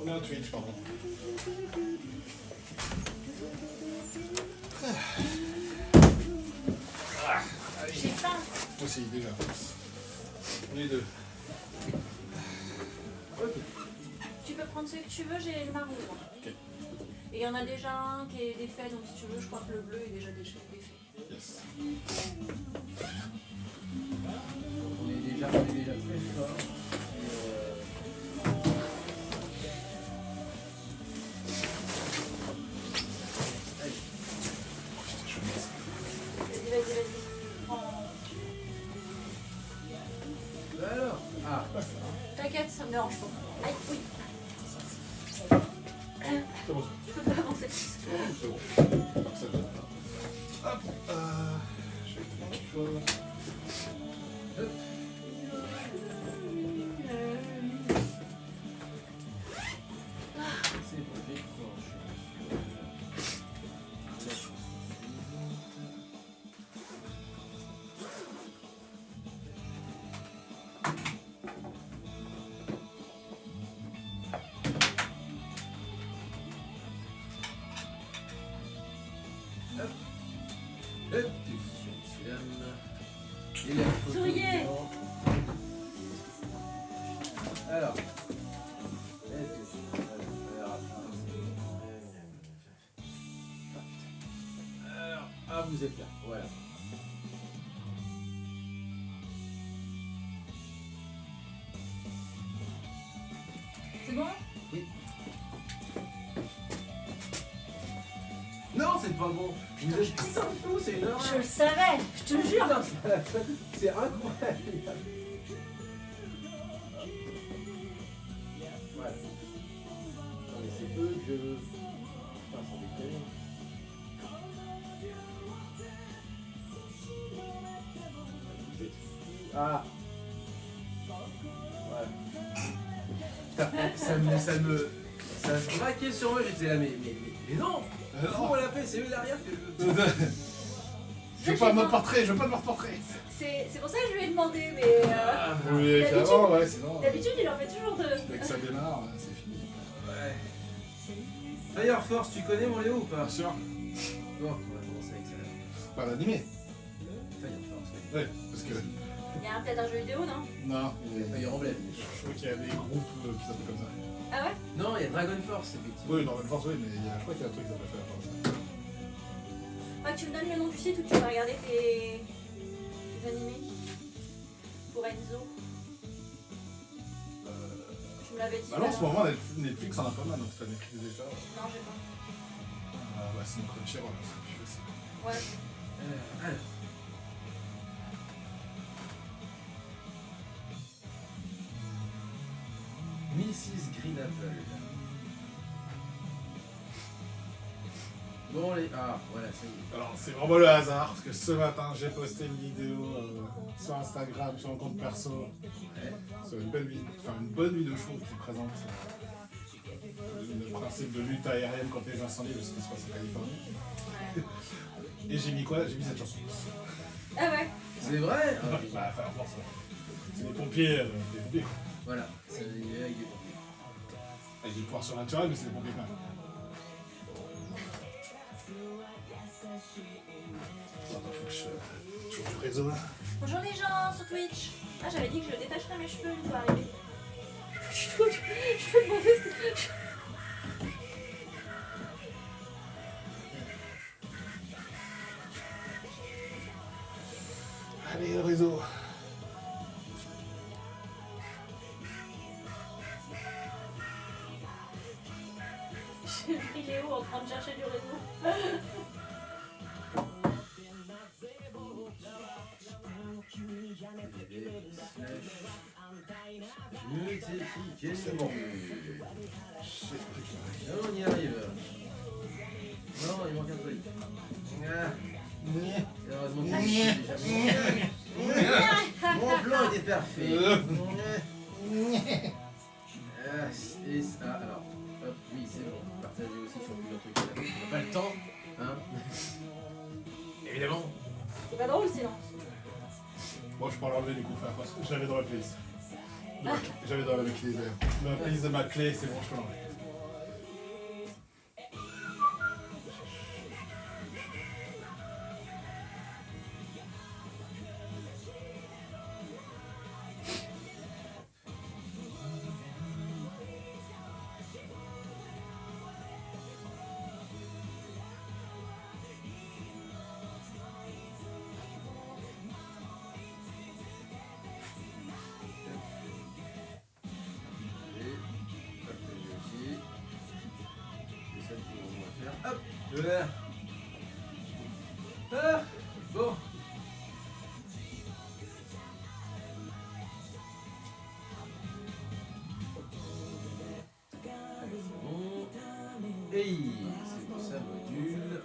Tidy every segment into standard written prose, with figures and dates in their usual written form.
met un Twitch, pardon. J'ai faim. Moi aussi, déjà. On est deux. Ok. Tu peux prendre ce que tu veux, j'ai le marron. Ok. Et il y en a déjà un qui est défait, donc si tu veux, je crois que le bleu est déjà défait. Yes. On est déjà très fort. Vas-y. Prends. Alors, ah, T'inquiète, ça me dérange pas. Aïe, oui. C'est bon. Je peux pas avancer. C'est bon. Ça va. Hop. Je vais faire quelque chose. hop. C'est bon, j'ai Souriez. Alors. Ah, vous êtes là, voilà. C'est bon? Non, c'est pas bon. Vous êtes putain de fou, c'est une heure. Je le savais, je te jure. Putain, c'est incroyable. Voilà. Non mais c'est eux que je veux. Putain, sans déconner. Vous êtes fous. Ah. Voilà. Putain, ça se braquait sur moi, j'étais là, mais non. Faut la paix, c'est eux derrière que je veux. Je veux pas de mode portrait, je veux pas de mode portrait. C'est pour ça que je lui ai demandé, mais Oui, d'habitude- clairement, ouais, sinon. d'habitude il en fait toujours deux. Dès que ça démarre, c'est fini. Ouais. Fire Force, tu connais mon Léo ou pas? Bien sûr. Bon, on va commencer avec ça. Pas l'animé. Fire Force, oui. Ouais, parce que. Il y a peut-être un jeu vidéo, non? Non, il y a- Fire Emblem. je crois qu'il y a des groupes qui s'appellent comme ça. Ah ouais? Non, il y a Dragon Force, effectivement. Oui, dans Red Force, oui, mais je crois qu'il y a un truc qui s'appelle Fire Force. Ah, tu me donnes le nom du site où tu vas regarder tes animés? Pour Enzo. Tu me l'avais dit. Bah non, en ce alors. moment, Netflix en a pas mal, donc t'as Netflix déjà. Non, j'ai pas. Bah, sinon Crunchyroll, c'est plus facile. Ouais. Alors. Mrs. Green Apple. Bon, les. Ah, voilà, ça y est. Alors, c'est vraiment le hasard, parce que ce matin, j'ai posté une vidéo sur Instagram, sur mon compte perso, Ouais. sur une bonne vidéo chaude qui présente le principe de lutte aérienne contre les incendies de ce qui se passe en Californie. Ouais. Et j'ai mis quoi? J'ai mis cette chanson. Ah ouais? C'est vrai? Bah, Fire Force. C'est des pompiers, des pompiers. Voilà, c'est avec des pompiers. Avec des pouvoirs surnaturels, mais c'est des pompiers quand même. Attends, faut que je trouve du réseau là. Bonjour les gens sur Twitch. Ah, j'avais dit que je détacherais mes cheveux une fois arrivé. Je peux demander ce que... Allez, le réseau. J'ai pris Léo en train de chercher du réseau. C'est bon. On y arrive. Non, il manque un truc. Ah, heureusement que mon plan était parfait. Ah, et ça, alors, hop, oui, c'est bon. Partager aussi sur plusieurs trucs. On n'a pas le temps, hein. Évidemment. C'est pas drôle sinon. Bon, je peux l'enlever du coup, Fire Force. Je l'avais dans la playlist. J'avais dans la playlist de ma clé, c'est bon, je peux l'enlever. Ah, bon. Allez, c'est bon. Hey, c'est pour ça, module.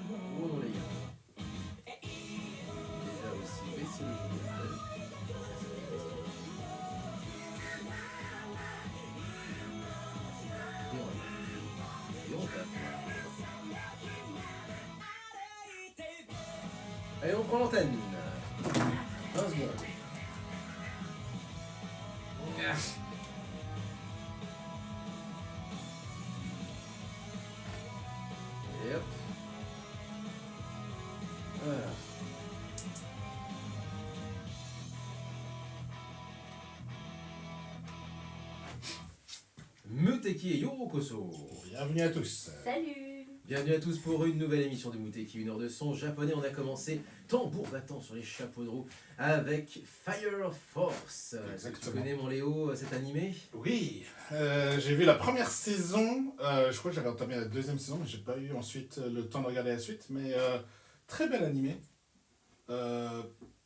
Oh non, les gars. Déjà aussi, baisser le jeu. Et on tape. Allez, on prend l'antenne. 20 secondes. Ah. Et hop. Voilà. Muteki et Yokoso. Bienvenue à tous. Salut. Bienvenue à tous pour une nouvelle émission de Muteki, une heure de son japonais. On a commencé tambour battant sur les chapeaux de roue avec Fire Force. Exactement. Tu connais mon Léo cet animé? Oui, j'ai vu la première saison. Je crois que j'avais entamé la deuxième saison, mais j'ai pas eu ensuite le temps de regarder la suite. Mais très bel animé.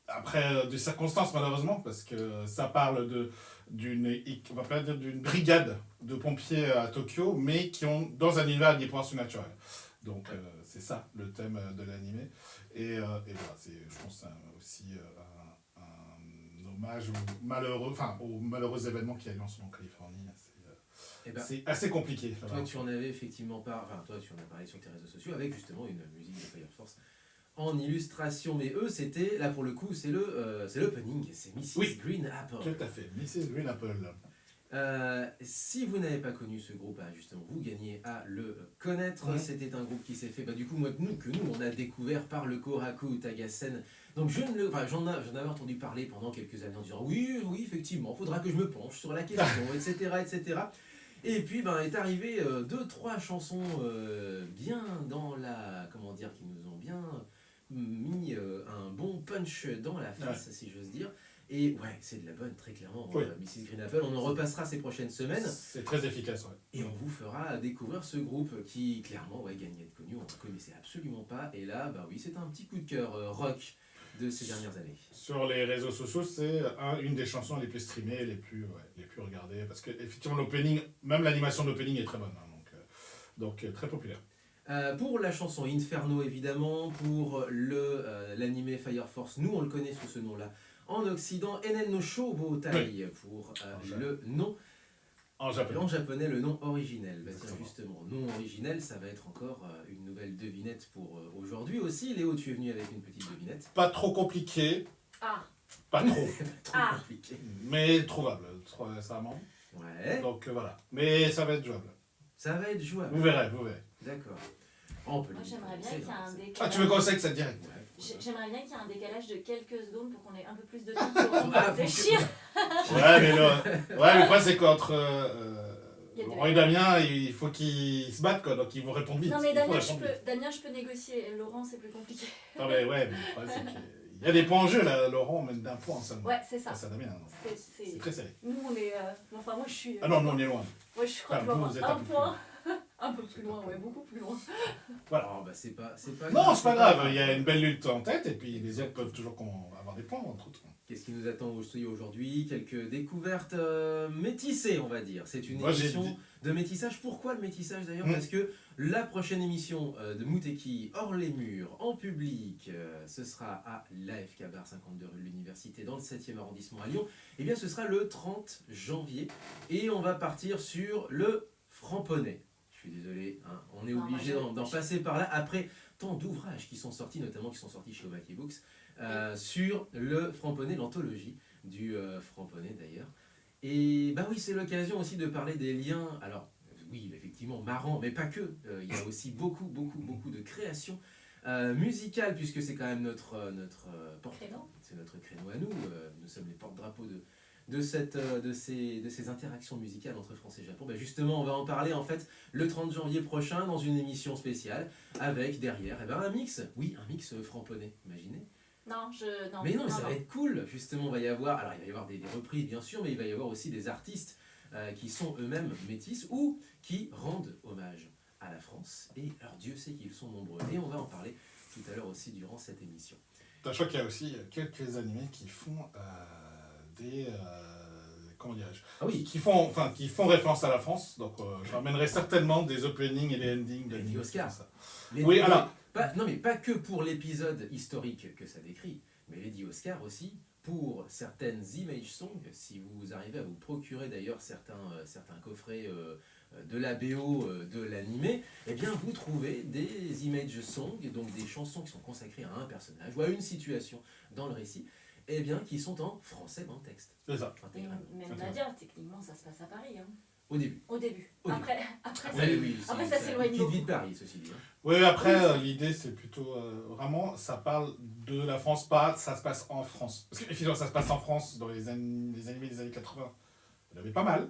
Après des circonstances malheureusement, parce que ça parle on va pas dire d'une brigade de pompiers à Tokyo, mais qui ont dans un univers avec des pouvoirs surnaturels. Donc c'est ça le thème de l'animé. Et voilà, je pense que c'est aussi un hommage aux malheureux événements qui a eu en ce moment en Californie. Eh ben, C'est assez compliqué. toi, tu en avais effectivement toi, tu en as parlé sur tes réseaux sociaux avec justement une musique de Fire Force en illustration. Mais eux, c'était, là pour le coup, c'est l'opening, c'est Mrs. Oui. Green Apple. Tout à fait, Mrs. Green Apple. Si vous n'avez pas connu ce groupe, justement, vous gagnez à le connaître. Mhm. C'était un groupe qui s'est fait, du coup, que nous, on a découvert par le Koraku Tagasen. Donc, j'en avais entendu parler pendant quelques années en disant oui, effectivement, il faudra que je me penche sur la question, etc., etc. Et puis, est arrivé 2-3 chansons bien dans la, comment dire, qui nous ont bien mis un bon punch dans la face, si j'ose dire. Et ouais, c'est de la bonne, très clairement. Oui. Mrs. Green Apple, on en repassera ces prochaines semaines. C'est très efficace, ouais. Et on vous fera découvrir ce groupe qui, clairement, gagnait à être connu. On ne connaissait absolument pas. Et là, oui, c'est un petit coup de cœur rock de ces dernières années. Sur les réseaux sociaux, c'est une des chansons les plus streamées, les plus regardées. Parce que effectivement, l'opening, même l'animation de l'opening est très bonne. Donc très populaire. Pour la chanson Inferno, évidemment, pour l'animé Fire Force, nous on le connaît sous ce nom-là. En Occident, Enen no Shobotai, pour le nom. En japonais. En japonais, le nom originel. Tiens, justement, nom originel, ça va être encore une nouvelle devinette pour aujourd'hui aussi. Léo, tu es venu avec une petite devinette. Pas trop compliqué. Ah. Pas trop. Trop compliqué. Mais trouvable, sincèrement. Ouais. Donc voilà. Mais ça va être jouable. Ça va être jouable. Vous verrez. D'accord. On peut Moi, le j'aimerais bien c'est qu'il y ait un vrai, décalage. Ah, tu veux qu'on sait que ça te dirait? Ouais. J'aimerais bien qu'il y ait un décalage de quelques secondes pour qu'on ait un peu plus de temps pour réfléchir. Ouais, mais le problème, c'est qu'entre Il y a des- Laurent et Damien, il faut qu'ils se battent, quoi. Donc ils vont répondre vite. Non, mais Il faut Damien, répondre vite. je peux négocier. Laurent, c'est plus compliqué. Non, mais ouais, mais le problème, c'est qu'il y a des points en jeu, là. Laurent mène d'un point seulement. Ouais, c'est ça. Face à Damien, non. C'est C'est- très serré. Nous, on est. Enfin, moi, je suis. Ah non, nous, on est loin. Moi, je crois que je Enfin, dois vous, vous êtes avoir un un peu point. Un peu plus loin, ouais, beaucoup plus loin. Voilà. Oh, c'est pas Non, c'est pas grave. Il y a une belle lutte en tête, et puis les autres peuvent toujours avoir des points, entre autres. Qu'est-ce qui nous attend aussi aujourd'hui? Quelques découvertes métissées, on va dire. C'est une Moi, j'ai émission dit- de métissage. Pourquoi le métissage d'ailleurs? Mm. Parce que la prochaine émission de Muteki hors les murs, en public, ce sera à l'AFK Bar 52 rue de l'Université, dans le 7e arrondissement à Lyon. Eh bien, ce sera le 30 janvier. Et on va partir sur le Framponnet. Je suis désolé, on est Non, obligé moi, d'en passer par là après tant d'ouvrages qui sont sortis, notamment qui sont sortis chez Omake Books, sur le Framponnet, l'anthologie du Framponnet d'ailleurs. Et oui, c'est l'occasion aussi de parler des liens, alors oui, effectivement, marrants, mais pas que. Il y a aussi beaucoup de créations musicales, puisque c'est quand même notre Créneau. c'est notre créneau à nous. Nous sommes les porte-drapeaux de ces interactions musicales entre France et Japon. Justement, on va en parler en fait le 30 janvier prochain dans une émission spéciale avec derrière un mix Framponnet, imaginez. Non, Mais non, ça va être cool, justement, il va y avoir des reprises bien sûr, mais il va y avoir aussi des artistes qui sont eux-mêmes métis ou qui rendent hommage à la France. Et alors Dieu sait qu'ils sont nombreux. Et on va en parler tout à l'heure aussi durant cette émission. Je crois qu'il y a aussi quelques animés qui font des... comment dirais-je, Ah oui, qui font référence à la France. Donc je ramènerai certainement des openings et des endings Les d'animés Oscars. comme ça. les- Oui, alors. non mais pas que pour l'épisode historique que ça décrit, mais Lady Oscar aussi pour certaines image songs. Si vous arrivez à vous procurer d'ailleurs certains coffrets de la BO de l'animé, eh bien vous trouvez des image songs, donc des chansons qui sont consacrées à un personnage ou à une situation dans le récit, eh bien qui sont en français dans le texte. C'est ça. Mais Intégralement. même Nadia, techniquement, ça se passe à Paris. Hein. Au début. Au début. Au début. Après, Oui, après, ça s'éloigne Petite beaucoup. vie de Paris, ceci dit. Hein. Oui, après, l'idée, c'est plutôt... vraiment, ça parle de la France, pas ça se passe en France. Parce que, effectivement, ça se passe en France dans les animés des années 80. Il y en avait pas mal,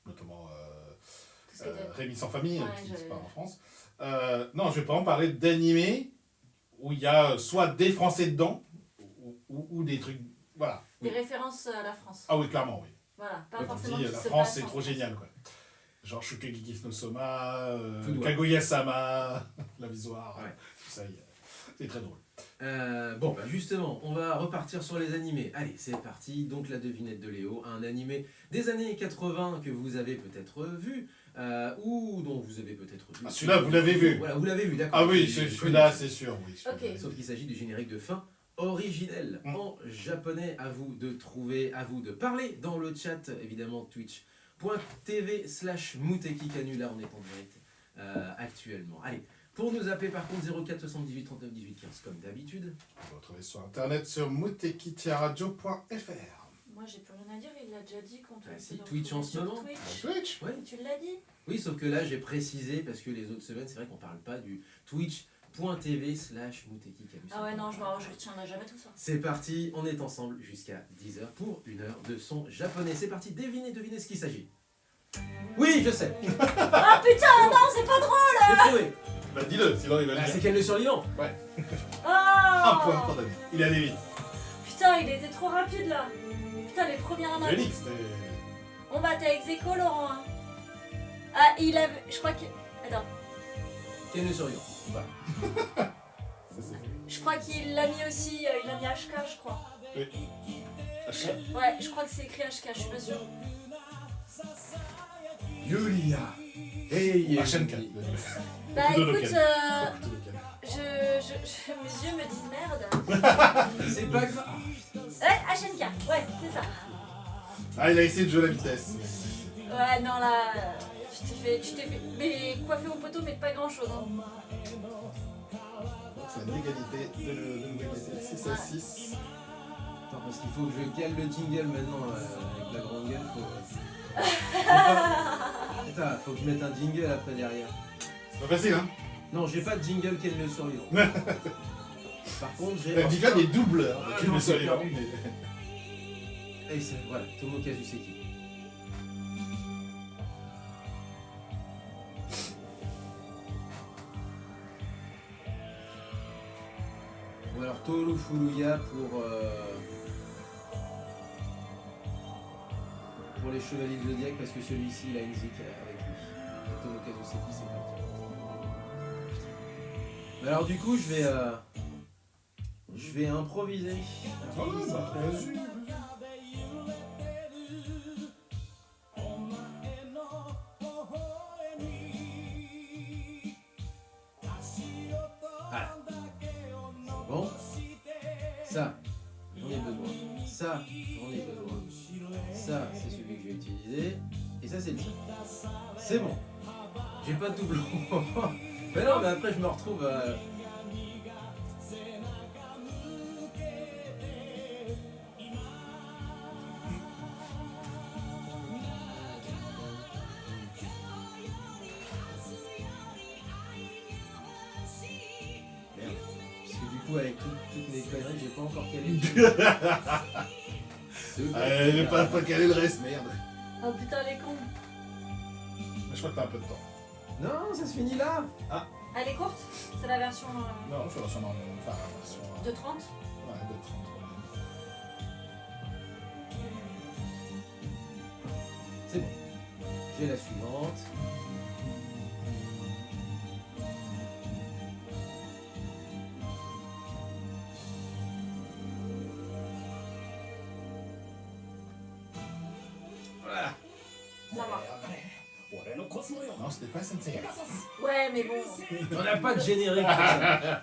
notamment Tout ce qui était- Rémi sans famille, Ouais, qui se j'avais- parle en France. Non, je vais pas en parler d'animés où il y a soit des Français dedans, ou des trucs... Voilà. Des références à la France. Ah oui, clairement, oui. Voilà, pas Quand on forcément dit qui la se France, passe c'est en trop France. génial, quoi. Genre Shukegeki no Soma, Foudouin. Kaguya-sama, La Visoire, Ouais. tout ça, c'est très drôle. Bon, bah justement, on va repartir sur les animés. Allez, c'est parti. Donc, la devinette de Léo, un animé des années 80 que vous avez peut-être vu, ou dont vous avez peut-être vu. Ah, celui-là, vous l'avez vu. Voilà, vous l'avez vu, d'accord. Ah oui, Je celui-là, connais. c'est sûr, oui. Ok. Sauf qu'il s'agit du générique de fin originel en japonais. À vous de trouver, à vous de parler dans le chat, évidemment, twitch.tv/Muteki Canula, on est en direct actuellement. Allez. Pour nous appeler par contre 04 78 39 18 15 comme d'habitude. Vous le retrouvez sur internet sur mutekitiaradio.fr. Moi, j'ai plus rien à dire, il l'a déjà dit quand on Ah, peut si, le Twitch en retrouver ce sur moment. Twitch. Twitch. Ouais. Tu l'as dit. Oui, sauf que là j'ai précisé parce que les autres semaines c'est vrai qu'on parle pas du twitch.tv/Muteki Canula. Ah ouais, non, je retiendrai jamais tout ça. C'est parti, on est ensemble jusqu'à 10h pour une heure de son japonais. C'est parti, devinez ce qu'il s'agit. Oui, je sais. Ah putain, non, c'est pas drôle. J'ai trouvé. Bah dis-le, sinon il va le Ah, dire. c'est quel le survivant? Un Ah point pour David. Il est allé vite. Putain, il était trop rapide là. Putain, les premières J'ai dit notes. que c'était... On va t'as ex aequo, Laurent. Hein. Ah, il avait. Je crois que. Attends. Quel le survivant? Voilà. Ça, c'est... Je crois qu'il l'a mis aussi. Il a mis HK, je crois. Oui. Ouais, je crois que c'est écrit HK, je suis pas sûre. Yulia. Hey, HNK. Bah Beaucoup de écoute, local. Beaucoup de local. mes yeux me disent merde. C'est pas grave. Ouais, HNK, ouais, c'est ça. Ah, il a essayé de jouer la vitesse. Ouais, non là. Tu t'es fait. Mais coiffé au poteau, mais pas grand chose. Hein. C'est une égalité de l'égalité. 6 à 6. Attends, parce qu'il faut que je cale le jingle maintenant avec la grande gueule. Attends, faut que je mette un jingle après derrière. C'est pas facile, hein. Non, j'ai pas de jingle quel le survivant. Par contre, j'ai. Elle dit pas des doubleurs. Ah, Tu non, le c'est sais, perdu. mais- Et c'est voilà, Tomokazu Seki. Ou alors Toru Furuya pour les Chevaliers du Zodiac parce que celui-ci il a une zik avec lui. Et Tomokazu Seki c'est parti. Mais alors du coup je vais improviser. Oh, bah, vas-y. Voilà. Bon. Ça, j'en ai besoin. Ça, j'en ai besoin. Ça, c'est celui que je vais utiliser. Et ça, c'est le tien. C'est bon. J'ai pas de doublon. Mais non, mais après, je me retrouve. Merde. Parce que du coup, avec toutes mes conneries, j'ai pas encore calé. Elle n'est pas calé le reste, merde. Oh putain, les cons. Je crois que t'as un peu de temps. Non, ça se finit là. Elle est courte. C'est la version Non, je ressens enfin, la version... de 30. Ouais, de 30. C'est bon. J'ai la suivante. Voilà. Ça va. Non, c'était pas Sensei. Ouais, mais bon. On n'a pas de générique pour ça.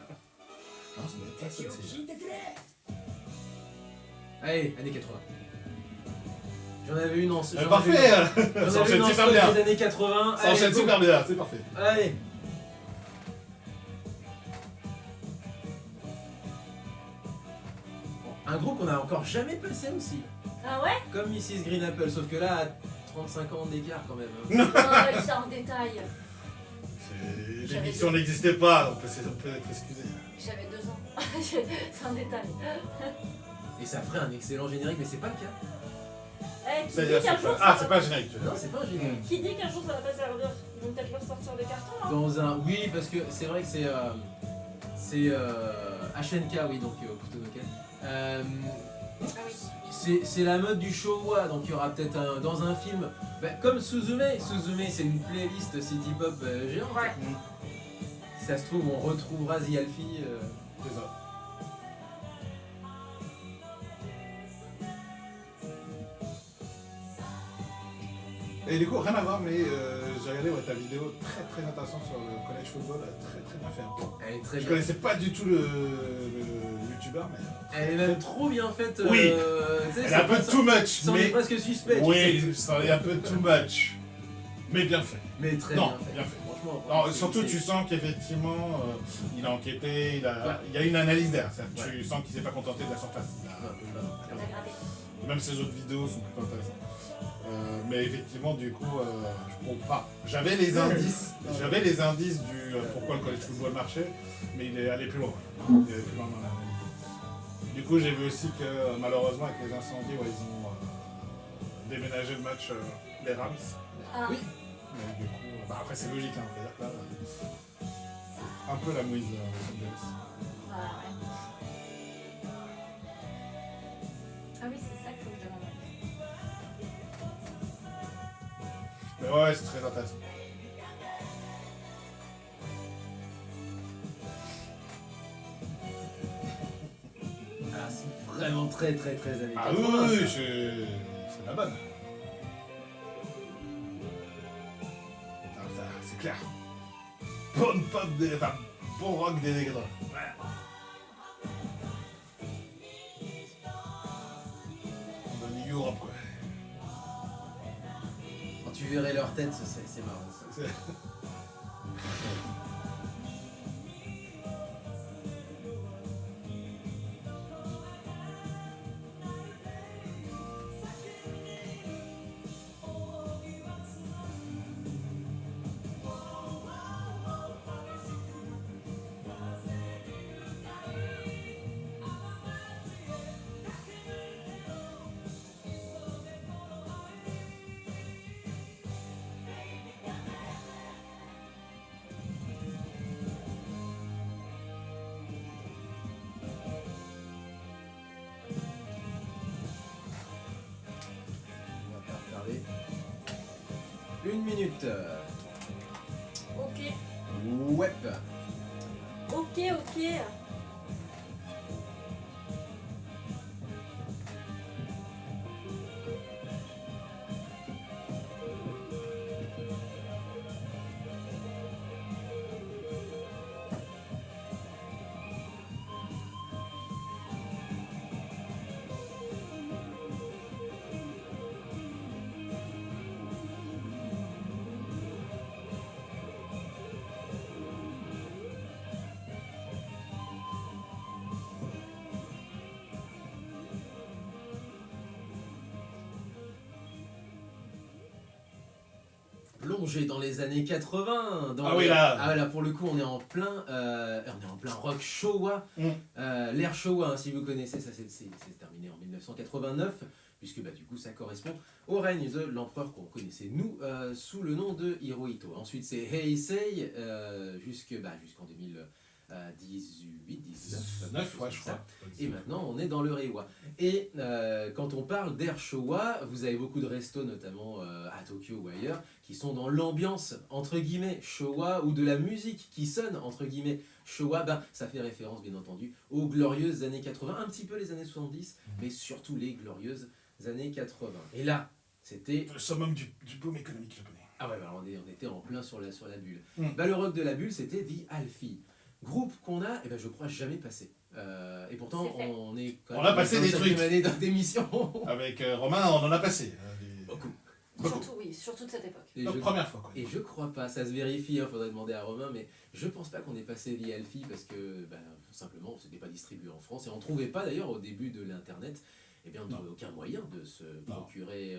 Non, c'était pas Sensei. Allez, années 80. J'en avais une en... Parfait. J'en Ça avais une enchaîne en super stock bien. des années 80. Ça enchaîne go. super bien, c'est parfait. Allez. Un groupe qu'on a encore jamais passé aussi. Ah ouais? Comme Mrs. Green Apple, sauf que là, à 35 ans d'écart quand même. hein. Oh, c'est en détail. L'émission n'existait pas, donc on peut être excusé. J'avais 2 ans. C'est un détail. Et ça ferait un excellent générique, mais c'est pas le cas. Eh, qui C'est-à-dire, dit qu'un c'est jour pas... ça Ah, va- c'est pas un générique, tu veux Non, dire. c'est pas un générique. Qui dit qu'un jour ça va pas servir? Ils vont peut-être leur sortir des cartons là. Dans un... Oui, parce que c'est vrai que c'est... HNK, oui, donc Kutonoken. Ah oui. C'est la mode du Showa, donc il y aura peut-être dans un film, comme Suzume. Suzume, c'est une playlist city pop géante. Ouais. Si ça se trouve, on retrouvera The Alfie. C'est ça. Et du coup, rien à voir, mais j'ai regardé ta vidéo très très intéressante sur le college football, très bien fait. Elle est très Je bien. connaissais pas du tout le youtubeur, mais Elle est même trop bien faite. Oui. Tu sais, elle est un peu too much, Ça est mais presque suspect. tu oui, sais. ça est un peu too much, mais bien fait. Mais très Non, bien fait. bien fait. Franchement. Alors, c'est- surtout, c'est- tu sens qu'effectivement, il a enquêté, il y a une analyse derrière. Tu sens qu'il s'est pas contenté de la surface. Il a un peu- Ça t'a gratté. Même ses autres vidéos sont plutôt intéressantes. Mais effectivement, du coup, je comprends. J'avais les indices du pourquoi le college football marchait, mais il est allé plus loin. Il est allé plus loin dans l'analyse. Du coup, j'ai vu aussi que malheureusement, avec les incendies, ils ont déménagé le match des Rams. Ah. Oui. Mais du coup, après, c'est logique, hein, c'est-à-dire que là, c'est un peu la mouise Los Angeles. Ah ouais. Ah oui, c'est ça qu'il faut que je demande. Mais ouais, c'est très intéressant. Ah, c'est vraiment très années Ah 80, oui, ça. c'est la bonne. Ah, ça, c'est clair. Bonne pop des... Enfin, bon rock des nègres. Ouais. On va New Europe, quoi. Quand tu verrais leur tête, c'est marrant. Ça. C'est- On va pas retarder. 1 minute. Ok, Web. ok. Plongé dans les années 80. Ah oui, là. Ah ouais, là, pour le coup, on est en plein rock Showa. L'ère Showa, hein, si vous connaissez, ça c'est terminé en 1989, puisque du coup ça correspond au règne de l'empereur qu'on connaissait nous sous le nom de Hirohito. Ensuite c'est Heisei jusqu'en 18, 19, 9, ouais, je c'est ça. crois. Et maintenant, on est dans le Reiwa. Et quand on parle d'air Showa, vous avez beaucoup de restos, notamment à Tokyo ou ailleurs, qui sont dans l'ambiance, entre guillemets, Showa, ou de la musique qui sonne, entre guillemets, Showa. Ben, ça fait référence, bien entendu, aux glorieuses années 80, un petit peu les années 70, mais surtout les glorieuses années 80. Et là, c'était... Le summum du boom économique japonais. Ah ouais, bah on était en plein sur la bulle. Mm. Bah, le rock de la bulle, c'était The Alfie. Groupe qu'on a, je crois, jamais passé. Et pourtant, C'est fait. on est quand On a passé des trucs. année d'émission. Avec Romain, on en a passé. Beaucoup. Surtout, oui, surtout de cette époque. Et Donc, je, première fois, quoi. et je crois pas, ça se vérifie, il faudrait demander à Romain, mais je pense pas qu'on ait passé The Alfie parce que, simplement, c'était pas distribué en France et on trouvait pas d'ailleurs au début de l'internet. Eh bien, on Non. trouvait aucun moyen de se Non. procurer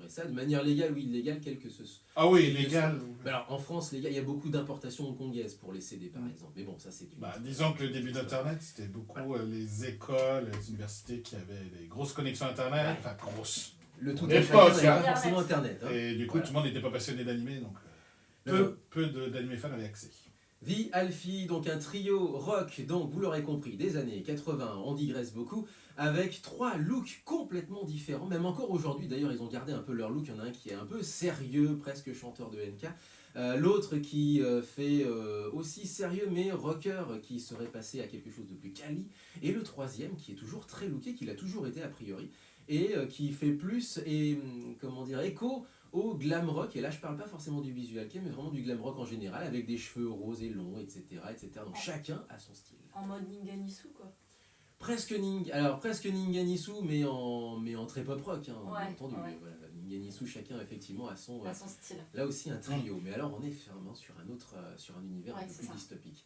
ça de manière légale ou illégale, quel que ce soit. Ah oui, légal. Alors en France, il y a beaucoup d'importations hongkongaises pour les CD par exemple. Mais bon, ça c'est une. Disons que le début d'Internet, c'était beaucoup les écoles, les universités qui avaient des grosses connexions Internet. Ouais. Enfin, grosses. Le tout Et à pas chacun aussi, n'avait hein. pas forcément Internet. Hein. Et du coup, Voilà. tout le monde n'était pas passionné d'animé, donc Euh, peu d'animé fans avaient accès. The Alfie, donc un trio rock, donc vous l'aurez compris, des années 80, on digresse beaucoup, avec 3 looks complètement différents, même encore aujourd'hui d'ailleurs ils ont gardé un peu leur look, il y en a un qui est un peu sérieux, presque chanteur de NK, l'autre qui fait aussi sérieux mais rocker, qui serait passé à quelque chose de plus quali, et le troisième qui est toujours très looké, qui l'a toujours été a priori, et qui fait plus, écho au glam rock, et là je parle pas forcément du visual kei, mais vraiment du glam rock en général, avec des cheveux roses et longs, etc. Donc chacun a son style. En mode Ninganisu, quoi. Presque Ninganisu, mais en très pop rock, hein, Ouais, bien entendu. ouais. Mais voilà, Ninganisu, chacun effectivement a son... À son style. Là aussi un trio, mais alors on est vraiment sur un univers un Ouais, peu c'est plus ça. dystopique.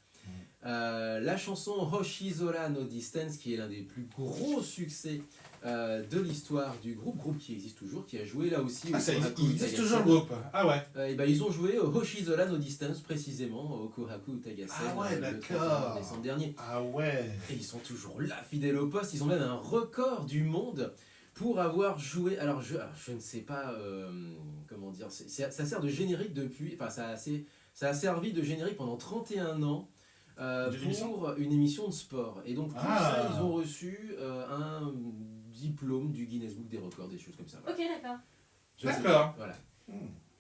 La chanson Hoshizora no Distance, qui est l'un des plus gros succès de l'histoire du groupe qui existe toujours, qui a joué là aussi. Ah, au ça Kohaku il existe Utagasen. toujours le groupe. Ah ouais. Ils ont joué Hoshizora no Distance précisément au Kohaku Utagasen Ah ouais, le d'accord. 31 décembre dernier. Ah ouais. Et ils sont toujours là, fidèles au poste. Ils ont même un record du monde pour avoir joué. Alors je ne sais pas comment dire. Ça sert de générique depuis. Enfin, ça a servi de générique pendant 31 ans. D'une émission Pour une émission de sport. Et donc pour Ah. ça, ils ont reçu un diplôme du Guinness Book des records, des choses comme ça. Voilà. Ok, d'accord. Je sais D'accord. pas. Voilà.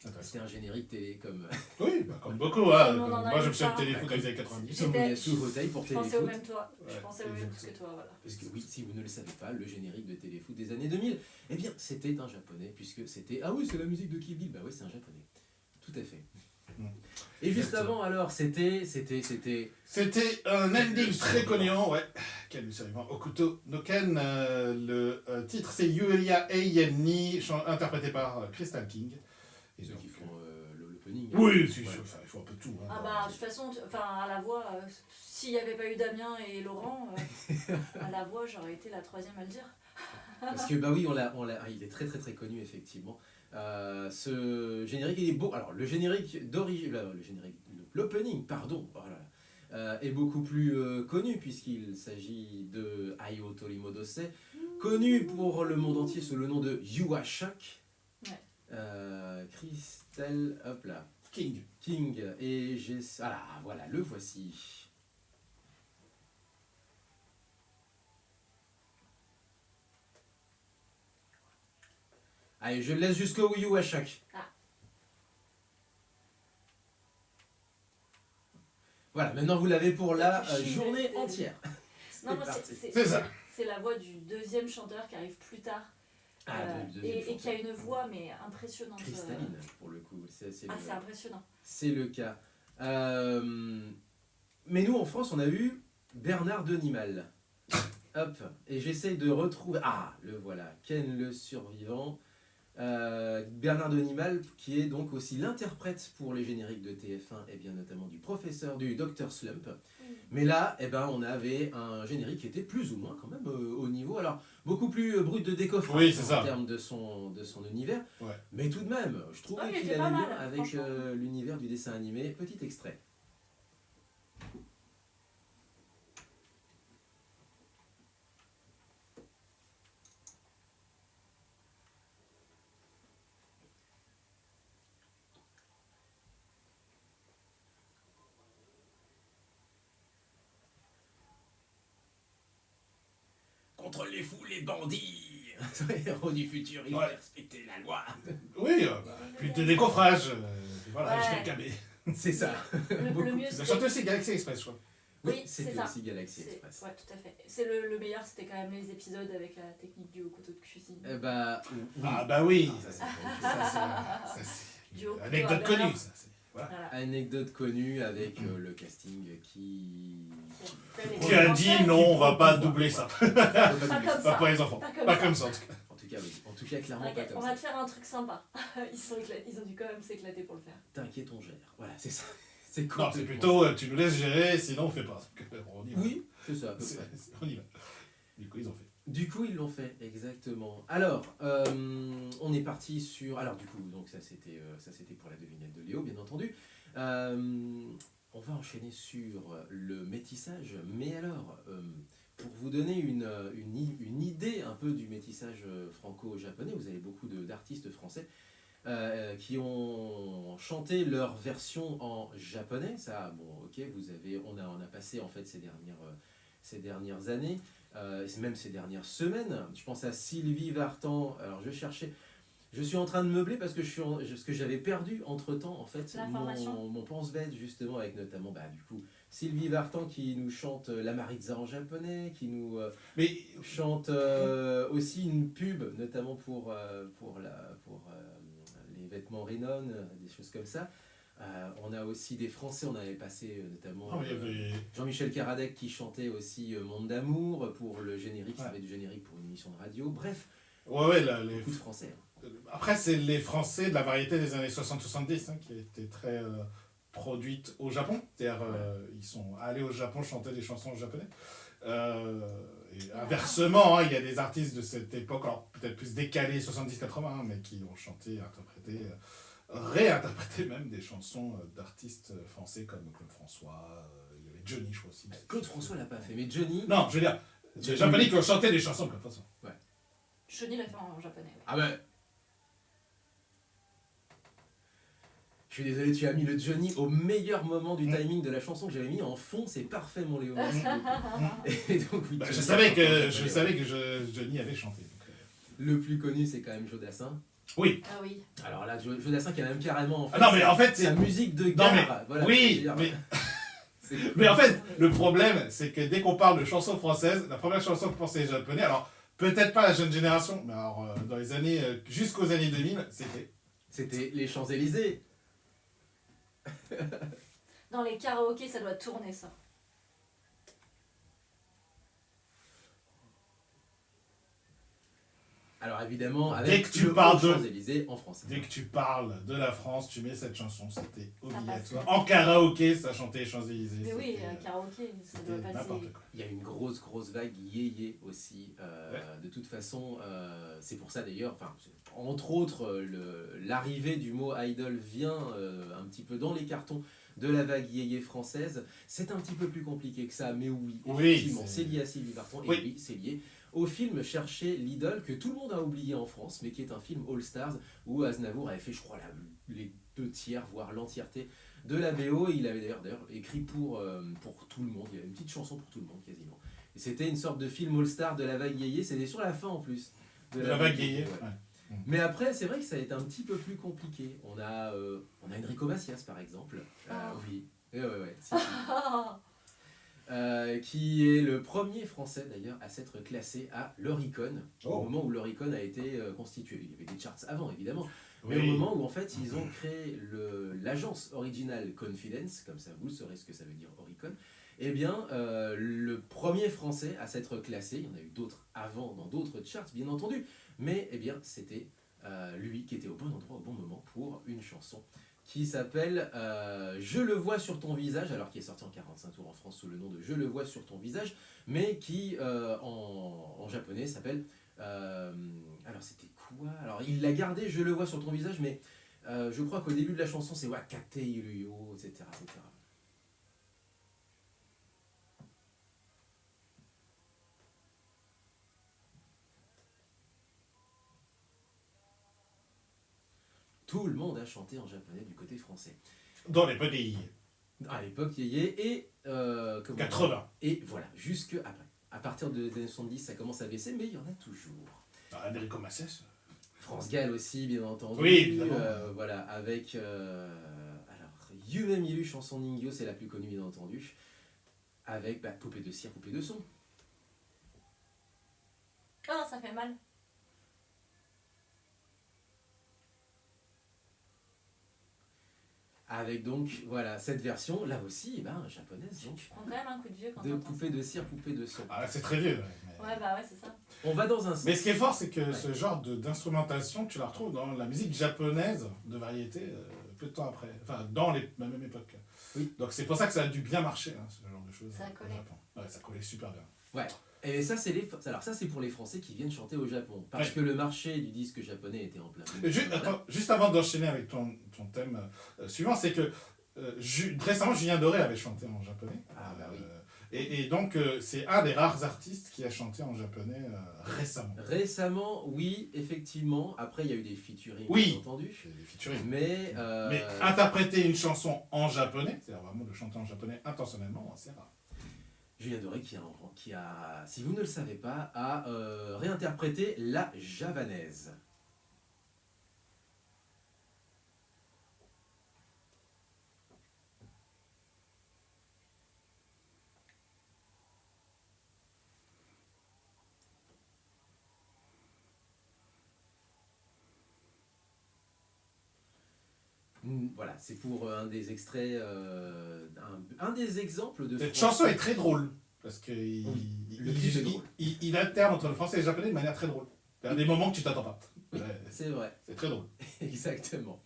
Intéressant. C'était un générique télé comme Oui, comme beaucoup. Hein. Comme on en a Moi, je eu me souviens de ça. téléfoot dans les années 90. comme C'était- Yasu Hotai pour Je pensais au Téléfoot. même toi. Je Ouais, pensais au même exactement. que toi, voilà. Parce que oui, si vous ne le savez pas, le générique de Téléfoot des années 2000, eh bien c'était un japonais, puisque c'était... Ah oui, c'est la musique de Kill Bill. Bah oui, c'est un japonais. Tout à fait. Et juste avant, alors, c'était... C'était un ending très connu, ouais. Quel lui survivant Okuto no Ken. Le titre, c'est Yuya Eienni, interprété par Crystal King. Et Ceux donc, qui font l'opening. Oui, si, Ouais. il faut un peu tout. Hein. Ah bah, de toute façon, à la voix, s'il n'y avait pas eu Damien et Laurent, à la voix, j'aurais été la troisième à le dire. Parce que bah oui, il est très très très connu effectivement. Ce générique, il est beau. Alors le générique d'origine, l'opening, pardon, oh là là, est beaucoup plus connu puisqu'il s'agit de Ayo Torimodose, connu pour le monde entier sous le nom de Yua Shock. Ouais. Crystal, hop là, King. King et j'ai, voilà, le voici. Allez, je le laisse jusqu'au Yua Shock. Ah. Voilà, maintenant vous l'avez pour la journée entière. Non, moi, parti. C'est ça. c'est la voix du deuxième chanteur qui arrive plus tard. Et qui a une voix mais impressionnante. Cristalline pour le coup. C'est c'est impressionnant. c'est le cas. Mais nous en France on a eu Bernard Denimal. Hop, et j'essaye de retrouver. Ah, le voilà, Ken le survivant. Bernard Denimal qui est donc aussi l'interprète pour les génériques de TF1 et bien notamment du Dr Slump. Mais là, eh ben, on avait un générique qui était plus ou moins quand même au niveau, alors beaucoup plus brut de décoffrage Oui, c'est ça. en termes de son univers, Ouais. mais tout de même, je trouvais il qu'il était allait pas bien mal, avec franchement. l'univers du dessin animé. Petit extrait. contre les fous, les bandits. Héros du futur, il faut Ouais. respecter la loi. Oui, puis des décoffrages. Voilà, Ouais. je l'ai camé. C'est ça. Le mieux, Ils ont chanté aussi Galaxy Express, je crois. Oui, c'était c'est ça. aussi Galaxy C'est- Express. Ouais, tout à fait. C'est le meilleur, c'était quand même les épisodes avec la technique du haut couteau de cuisine. Bah, oui. Ah bah oui. Ah, ça, c'est pas une Ça, c'est Du haut couteau anecdote à Berlin. connue, ça. Voilà. Voilà. Anecdote connue avec le casting qui... Qui a dit non, on va pas doubler ça. Pas comme Pas ça. pour les enfants. Pas comme Pas ça. comme ça, en tout cas. En tout cas, oui. En tout cas, clairement pas T'inquiète, comme on va ça. te faire un truc sympa. Ils ont dû quand même s'éclater pour le faire. T'inquiète, on gère. Voilà, c'est ça. C'est Non, complètement c'est plutôt tu nous laisses gérer, sinon on fait pas. Donc, on y va. Oui, c'est ça, à peu C'est- près. On y va. Du coup, ils ont fait. Du coup, ils l'ont fait, exactement. Alors, on est parti sur... Alors, du coup, donc ça c'était pour la devinette de Léo, bien entendu. On va enchaîner sur le métissage. Mais alors, pour vous donner une idée un peu du métissage franco-japonais, vous avez beaucoup d'artistes français qui ont chanté leur version en japonais. Ça, bon, ok, on a passé en fait ces dernières années, même ces dernières semaines. Je pense à Sylvie Vartan. Alors, je suis en train de meubler parce que ce que j'avais perdu entre temps en fait L'information. mon pense-bête justement avec notamment du coup Sylvie Vartan qui nous chante la Maritza en japonais, qui nous Mais chante aussi une pub notamment pour les vêtements Renon, des choses comme ça. On a aussi des Français, on avait passé notamment non, mais il y avait- Jean-Michel Caradec qui chantait aussi Monde d'amour pour le générique, ça Ouais. avait du générique pour une émission de radio. Bref, Ouais, là, les... beaucoup de Français. Après, c'est les Français de la variété des années 60-70 qui étaient très produite au Japon. C'est-à-dire, ils sont allés au Japon chanter des chansons en japonais. Et inversement, il y a des artistes de cette époque, alors peut-être plus décalés, 70-80, mais qui ont chanté, interprété, réinterprété même des chansons d'artistes français comme Claude François, il y avait Johnny, je crois aussi. Claude François l'a pas fait, mais Johnny. Non, je veux dire, les Japonais qui ont chanté des chansons de Claude François. Johnny l'a fait en japonais. Ouais. Ah ben. Je suis désolé, tu as mis le Johnny au meilleur moment du timing de la chanson que j'avais mis en fond, c'est parfait mon Léo. Merci beaucoup. Et donc, oui, Bah, je Johnny savais a chanté en que, japonais. Johnny avait chanté. Donc, Le plus connu c'est quand même Jodassin. oui. Ah oui. Alors là, Jodassin qui a même carrément en fait, Ah non, mais en fait, sa c'est... musique de Non, gare. mais- Voilà, oui, je veux dire, mais... c'est- Mais en fait, le problème, c'est que dès qu'on parle de chansons françaises, la première chanson que pensent les Japonais, alors peut-être pas la jeune génération, mais alors dans les années, jusqu'aux années 2000, C'était les Champs-Élysées. Dans les karaokés, ça doit tourner ça. Alors évidemment, Dès avec que tu le parles mot de- Champs-Élysées en français. dès que tu parles de la France, tu mets cette chanson, c'était obligatoire. passe. En karaoké, ça chantait Champs-Élysées. Mais oui, c'était, karaoké, ça c'était doit passer. n'importe quoi. Il y a une grosse vague yéyé aussi. De toute façon, c'est pour ça d'ailleurs, entre autres, l'arrivée du mot idol vient un petit peu dans les cartons de la vague yéyé française. C'est un petit peu plus compliqué que ça, mais oui, Oui, effectivement, c'est- c'est lié à Sylvie Vartan, et Oui. oui, c'est lié au film Chercher l'idole, que tout le monde a oublié en France, mais qui est un film All Stars, où Aznavour avait fait, je crois, les 2 tiers, voire l'entièreté de la BO, et il avait d'ailleurs écrit pour tout le monde, il y avait une petite chanson pour tout le monde quasiment. Et c'était une sorte de film All-Star de la vague yéyé, c'était sur la fin en plus. De la vague yéyé, ouais. ouais. Mais après, c'est vrai que ça a été un petit peu plus compliqué. On a Enrico Macias par exemple. Ah. Oui. Ouais, si, si. Qui est le premier français d'ailleurs à s'être classé à l'Oricon, au Oh. moment où l'Oricon a été constitué. Il y avait des charts avant évidemment, mais Oui. au moment où en fait ils ont créé l'agence Original Confidence, comme ça vous saurez ce que ça veut dire Oricon, eh bien le premier français à s'être classé, il y en a eu d'autres avant dans d'autres charts bien entendu, mais eh bien c'était lui qui était au bon endroit au bon moment pour une chanson qui s'appelle Je le vois sur ton visage, alors qui est sorti en 45 tours en France sous le nom de Je le vois sur ton visage, mais qui en japonais s'appelle... alors c'était quoi? Alors il l'a gardé Je le vois sur ton visage, mais je crois qu'au début de la chanson c'est Wakate Iruyo, etc., etc. Tout le monde a chanté en japonais du côté français. Dans les petits À l'époque, yéyé et... comment 80. Et voilà, jusque après. à partir des années 70, ça commence à baisser, mais il y en a toujours. Enrico Macias. France Gall aussi, bien entendu. Oui, évidemment. Voilà, avec... alors, Yume Milu, chanson Ningyo, c'est la plus connue, bien entendu. Avec Poupée de cire, Poupée de son. Oh, ça fait mal. Avec donc, voilà, cette version, là aussi, japonaise, donc, Tu prends quand même un coup de vieux quand de t'entends ça. Poupée de cire, Poupée de son. Ah, c'est très vieux. Ouais, bah ouais, c'est ça. On va dans un sens. Mais ce qui est fort, c'est que ce genre d'instrumentation, tu la retrouves dans la musique japonaise de variété peu de temps après. Enfin, dans la même époque. Oui. Donc c'est pour ça que ça a dû bien marcher, hein, ce genre de choses. Ça a collé. Au Japon. Ouais, ça collait super bien. Ouais. Et ça, alors ça, c'est pour les Français qui viennent chanter au Japon. Parce Ouais. que le marché du disque japonais était en plein. Attends, juste avant d'enchaîner avec ton thème suivant, c'est que récemment, Julien Doré avait chanté en japonais. Ah, bah oui. Et donc, c'est un des rares artistes qui a chanté en japonais récemment. Récemment, oui, effectivement. Après, il y a eu des featuring, Oui. bien entendu. C'est des featuring. Mais, Mais interpréter une chanson en japonais, c'est-à-dire vraiment de chanter en japonais intentionnellement, c'est rare. Julien Doré qui a, si vous ne le savez pas, a réinterprété la javanaise. Voilà, c'est pour un des extraits, un des exemples de... Cette français. chanson est très drôle, parce qu'il le clip est drôle. il alterne entre le français et le japonais de manière très drôle. Il y a des moments que tu t'attends pas. Oui, Ouais, c'est vrai. c'est très drôle. Exactement.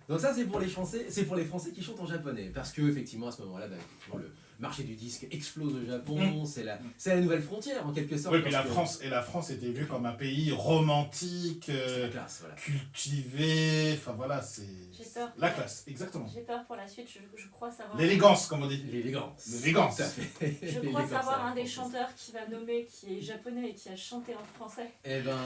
Donc ça, c'est pour les Français qui chantent en japonais. Parce que effectivement, à ce moment-là, effectivement, le marché du disque explose au Japon. C'est la nouvelle frontière, en quelque sorte. Oui, puis parce la France était vue comme un pays romantique, c'est la classe, voilà. cultivé, enfin voilà, c'est J'ai peur. la classe, exactement. J'ai peur pour la suite, je crois savoir. L'élégance, comme on dit. L'élégance. L'élégance. Tout à fait. Je crois L'élégance à savoir la un des française. chanteurs qui va nommer, qui est japonais et qui a chanté en français. Eh ben...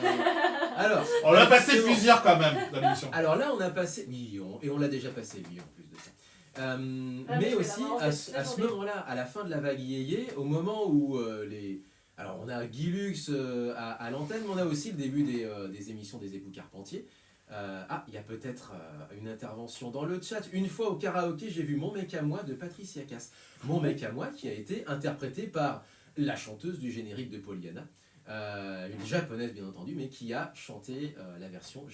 Alors... On l'a passé justement, plusieurs quand même dans l'émission. Alors là, on a passé... Oui, et on l'a déjà passé, lui, en plus de ça. mais Mais je vais aussi, l'avoir à toute la ce journée. moment-là, à la fin de la vague yéyé, au moment où les... Alors, on a Guy Lux à l'antenne, mais on a aussi le début des émissions des Époux Carpentier. Il y a peut-être une intervention dans le chat. Une fois au karaoké, j'ai vu Mon mec à moi de Patricia Cass. Mon mec à moi qui a été interprété par la chanteuse du générique de Pollyanna. Une japonaise bien entendu, mais qui a chanté la version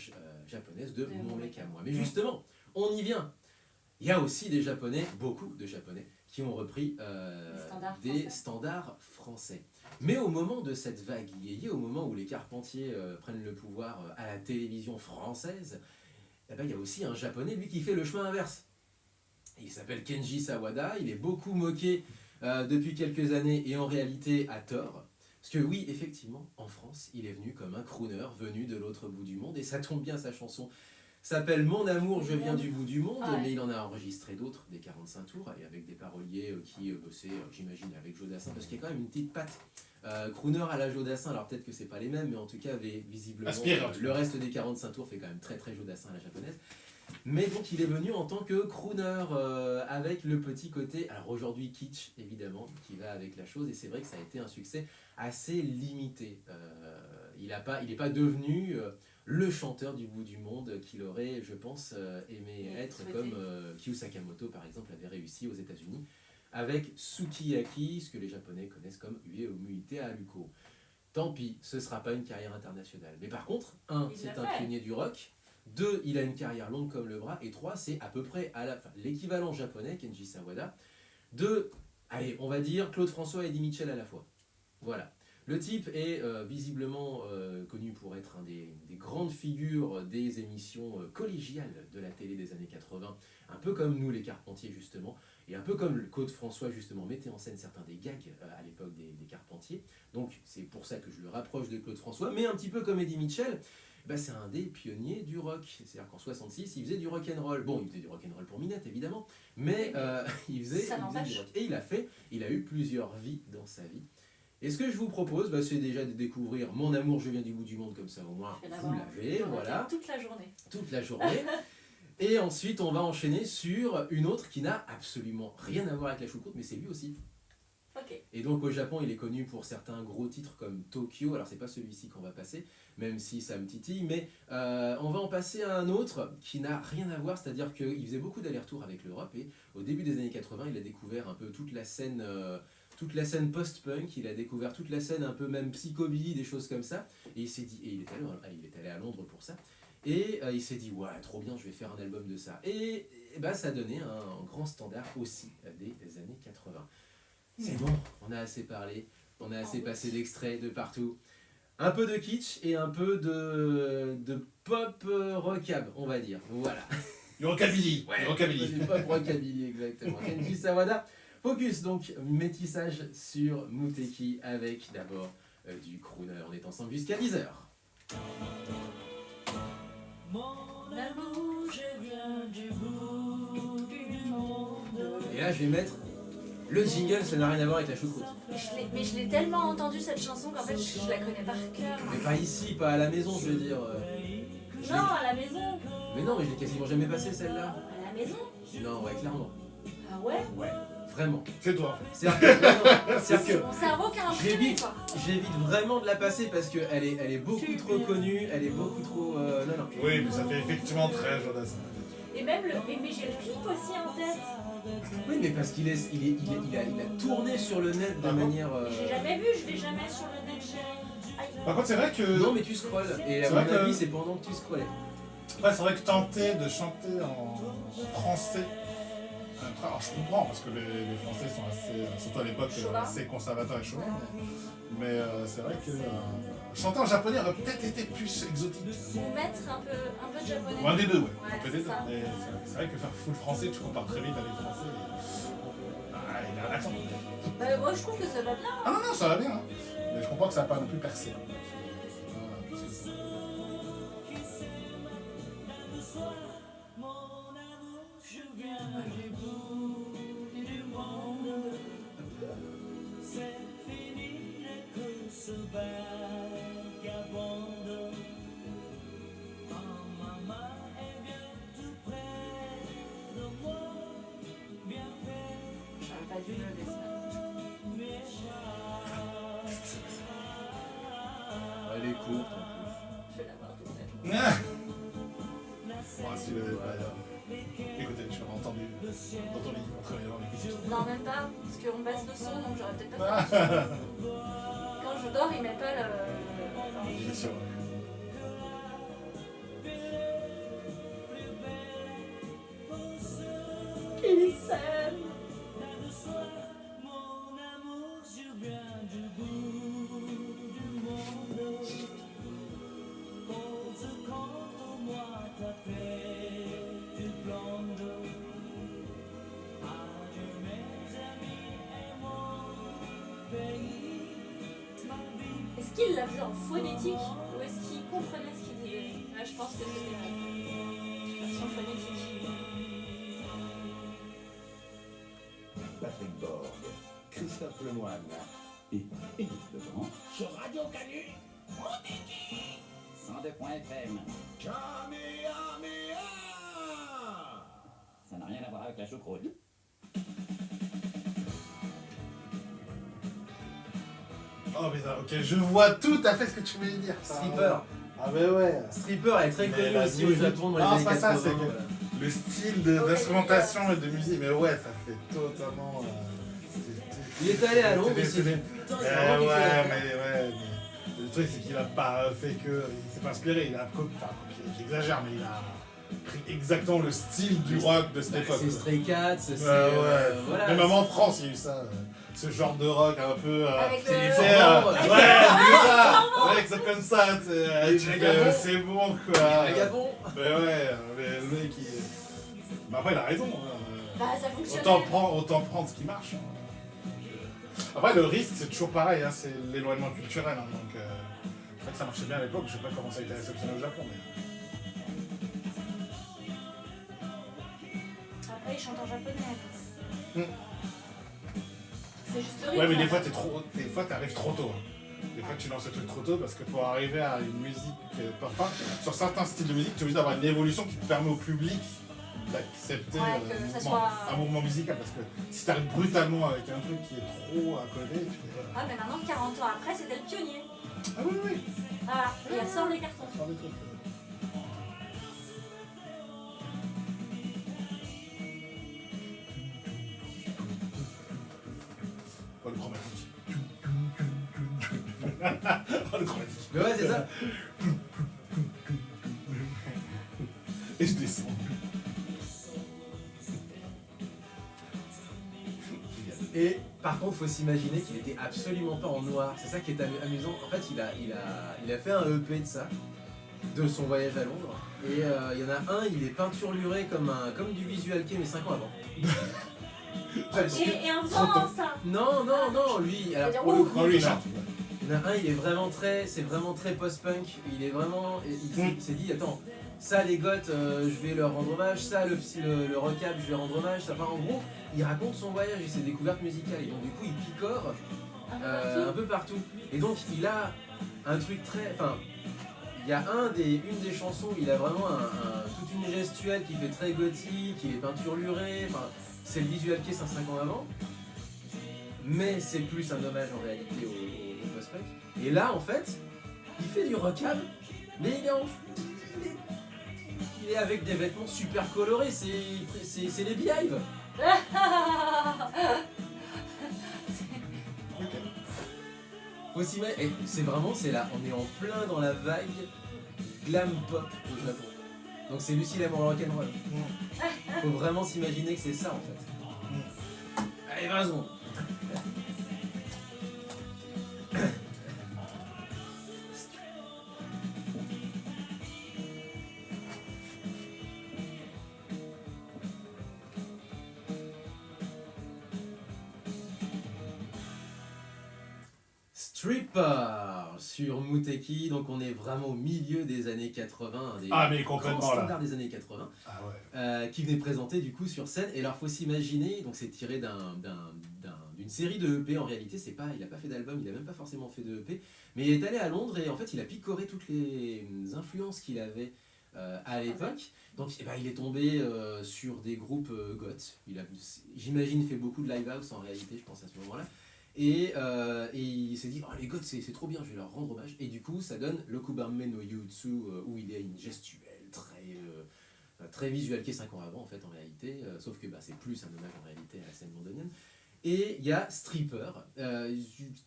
japonaise de Mon mec à moi. Mais justement, on y vient. Il y a aussi des japonais, beaucoup de japonais, qui ont repris des standards français. Mais au moment de cette vague yéyé, au moment où les Carpentiers prennent le pouvoir à la télévision française, eh ben, il y a aussi un japonais, lui, qui fait le chemin inverse. Il s'appelle Kenji Sawada, il est beaucoup moqué depuis quelques années, et en réalité à tort. Parce que oui, effectivement, en France, il est venu comme un crooner venu de l'autre bout du monde, et ça tombe bien, sa chanson s'appelle Mon amour, je viens du bout du monde, Ah ouais. mais il en a enregistré d'autres, des 45 tours, et avec des paroliers qui bossaient, j'imagine, avec Joe Dassin, parce qu'il y a quand même une petite patte crooner à la Joe Dassin, alors peut-être que c'est pas les mêmes, mais en tout cas, visiblement, Aspiré, en tout le cas. reste des 45 tours fait quand même très très Joe Dassin à la japonaise. Mais donc il est venu en tant que crooner avec le petit côté, alors aujourd'hui kitsch évidemment, qui va avec la chose, et c'est vrai que ça a été un succès assez limité. Il n'est pas devenu le chanteur du bout du monde qu'il aurait, je pense, aimé Et être, souhaité. comme Kyu Sakamoto par exemple avait réussi aux États-Unis avec Sukiyaki, ce que les Japonais connaissent comme Ue Omuite Aluko. Tant pis, ce ne sera pas une carrière internationale. Mais par contre, un, Il c'est l'a un fait. pionnier du rock. 2, il a une carrière longue comme le bras. Et 3, c'est à peu près l'équivalent japonais, Kenji Sawada. 2, allez, on va dire Claude François et Eddie Mitchell à la fois. Voilà. Le type est visiblement connu pour être un des grandes figures des émissions collégiales de la télé des années 80, un peu comme nous les Carpentiers justement, et un peu comme Claude François justement mettait en scène certains des gags à l'époque des Carpentiers. Donc c'est pour ça que je le rapproche de Claude François, mais un petit peu comme Eddie Mitchell, c'est un des pionniers du rock. C'est-à-dire qu'en 66, il faisait du rock'n'roll. Bon, il faisait du rock'n'roll pour Minette évidemment, mais il faisait du rock. Et il a eu plusieurs vies dans sa vie. Et ce que je vous propose, c'est déjà de découvrir Mon amour, je viens du bout du monde, comme ça au moins vous l'avez, voilà. Toute la journée. Toute la journée. Et ensuite, on va enchaîner sur une autre qui n'a absolument rien à voir avec la choucroute, mais c'est lui aussi. Ok. Et donc au Japon, il est connu pour certains gros titres comme Tokyo. Alors c'est pas celui-ci qu'on va passer, même si ça me titille, mais on va en passer à un autre qui n'a rien à voir, c'est-à-dire qu'il faisait beaucoup d'allers-retours avec l'Europe et au début des années 80, il a découvert un peu toute la scène post-punk, il a découvert toute la scène un peu même psychobilly, des choses comme ça, et il s'est dit, et il est allé à Londres pour ça, et il s'est dit, ouais, trop bien, je vais faire un album de ça. Et bah, ça a donné un grand standard aussi des années 80. C'est bon, on a assez parlé, on a assez passé d'extraits de partout. Un peu de kitsch et un peu de pop rockab, on va dire. Voilà. Du rockabilly. Ouais, Du rockabilly. du pop rockabilly, exactement. Kenji Sawada. Focus, donc, métissage sur Muteki avec d'abord du crooner. On est ensemble jusqu'à 10h. Mon amour, je viens du bout du monde. Et là, je vais mettre le jingle, ça n'a rien à voir avec la choucroute. Mais je l'ai tellement entendue cette chanson qu'en fait je la connais par cœur. Mais pas ici, pas à la maison, je veux dire. Non, à la maison. Mais non, mais je l'ai quasiment jamais passée celle-là. À la maison. Non, ouais, clairement. Ah ouais. Ouais, vraiment. C'est toi, en fait. C'est-à-dire que, C'est mon cerveau qui a imprimé J'évite. quoi. J'évite vraiment de la passer parce qu'elle est beaucoup trop connue, elle est beaucoup trop... non. Oui, mais ça fait effectivement très Jonas. Et même mais j'ai le clip aussi en tête. Oui, mais parce qu'il a tourné sur le net de Ah bon manière... Je l'ai jamais vu, je l'ai jamais sur le net chérie. Aïe. Par contre, c'est vrai que. Non, mais tu scrolles. Et à C'est mon vrai que- avis, c'est pendant que tu scrollais. Ouais, c'est vrai que tenter de chanter en français. Alors je comprends parce que les Français sont assez, surtout à l'époque, Chauvin. assez conservateurs et chauvins. Mais c'est vrai que chanter en japonais aurait peut-être été plus exotique. Ou mettre un peu de japonais. Ou un des deux, ouais. Ouais, Un peu c'est des deux. ça. Mais c'est vrai que faire full français, tu compares très vite avec le français. Ah, il a un accent. Bah, moi je trouve que ça va bien. Ah non, ça va bien. Hein. Mais je comprends que ça n'a pas non plus percé. C'est pas plus que ça. J'aurais pas dû me lever ce Elle est courte en Je vais l'avoir tout fait. Bon, si, écoutez, je l'avais entendu dans ton lit en travaillant avec les Non, même pas, parce qu'on baisse le son donc j'aurais peut-être pas fait. Quand je dors, il met pas le. Bien sûr. Qui s'aime. Est-ce qu'il l'a fait en phonétique ou est-ce qu'il comprenait ce qu'il disait? Ouais, je pense que c'était la version phonétique. Patrick Borg, Christophe Lemoine et Édith Legrand sur Radio Canu. 102.fm. Kamehameha. Ça n'a rien à voir avec la choucroute. Oh putain, ok, je vois tout à fait ce que tu voulais dire. ça. Stripper. Ah bah ouais. Stripper est très Mais connu la aussi au musique- Japon dans les Ah, années c'est pas ça, 80. c'est que- voilà. Le style d'instrumentation et de musique, mais ouais, ça fait totalement. Il est allé à Londres, il s'est dit, Ouais, putain, c'est vraiment qu'il fait la fête. mais le truc c'est qu'il a pas fait que. Il s'est pas inspiré, il a copié. Enfin, copié, j'exagère, mais il a pris exactement le style du rock de cette Bah, époque. c'est Stray Cats, c'est... Ouais. voilà. Même en France, il y a eu ça. Ce genre de rock un peu. Avec c'est les le. C'est, formants, ouais, ouais. c'est ça! Ouais, c'est comme ça, Les tu fais, vagabonds. c'est bon quoi! Vagabond. Mais ouais, mais le mec il. Bah après il a raison. Hein. Bah, ça fonctionnait. Autant prendre ce qui marche. Hein. Après le risque c'est toujours pareil, hein, c'est l'éloignement culturel. Hein, donc en fait ça marchait bien à l'époque, je sais pas comment ça a été réceptionné au Japon. Mais... Après, il chante en japonais. Mm. C'est juste le rythme. Ouais mais des fois t'arrives trop tôt. Hein. Des fois tu lances le truc trop tôt parce que pour arriver à une musique, parfois sur certains styles de musique tu es obligé d'avoir une évolution qui te permet au public d'accepter Ouais, que ça soit- un mouvement musical. Parce que si t'arrives brutalement avec un truc qui est trop à côté, tu fais. Ah, mais maintenant, 40 ans après, c'était le pionnier. Ah oui, oui. Voilà, et elle sort les cartons. Sors des trucs. Oh, le chromatique. Oh, le chromatique. Mais ouais, c'est ça. Et je descends. Et par contre, faut s'imaginer qu'il était absolument pas en noir. C'est ça qui est amusant. En fait, il a fait un EP de ça, de son voyage à Londres. Et il y en a un, il est peinturluré comme du Visual Kei, mais 5 ans avant. Parce que- Et un vent, ça. Non, non, non, lui, alors, C'est-à-dire, pour le ouh. coup, Non, lui, il il y en a- chante. il y en a un, il est vraiment c'est vraiment très post-punk. Il est vraiment, il s'est dit, attends, ça les goths, je vais leur rendre hommage. Ça le recap, je vais rendre hommage. Ça, enfin, en gros, il raconte son voyage et ses découvertes musicales. Et donc du coup, il picore un peu partout. Et donc, il a un truc très, enfin, il y a une des chansons, il a vraiment toute une gestuelle qui fait très gothique, il est peinturluré. Enfin, c'est le visual qui est 5 ans avant. Mais c'est plus un hommage en réalité au post-punk. Et là, en fait, il fait du rock'n'roll, mais il est avec des vêtements super colorés, c'est les Beehive. Ok. Faut s'imaginer, et c'est vraiment, c'est là, on est en plein dans la vibe glam pop au Japon. Donc c'est Lucie l'amour rock'n'roll. Faut vraiment s'imaginer que c'est ça en fait. Allez, 20 secondes. Stripper sur Muteki, donc on est vraiment au milieu des années 80, des Ah, mais grands complètement standards là. des années 80, Ah ouais. qui venait présenter du coup sur scène. Et alors faut s'imaginer, donc c'est tiré d'une série de EP en réalité, c'est pas, il a pas fait d'album, il a même pas forcément fait de EP, mais il est allé à Londres et en fait il a picoré toutes les influences qu'il avait à l'époque. Donc eh ben, il est tombé sur des groupes goth. J'imagine fait beaucoup de live house en réalité, je pense à ce moment-là. Et il s'est dit, oh, les goths c'est trop bien, je vais leur rendre hommage. Et du coup, ça donne le Kubame no Yutsu, où il y a une gestuelle très visuelle qui est 5 ans avant, en fait, en réalité. Sauf que bah, c'est plus un hommage en réalité à la scène londonienne. Et il y a Stripper,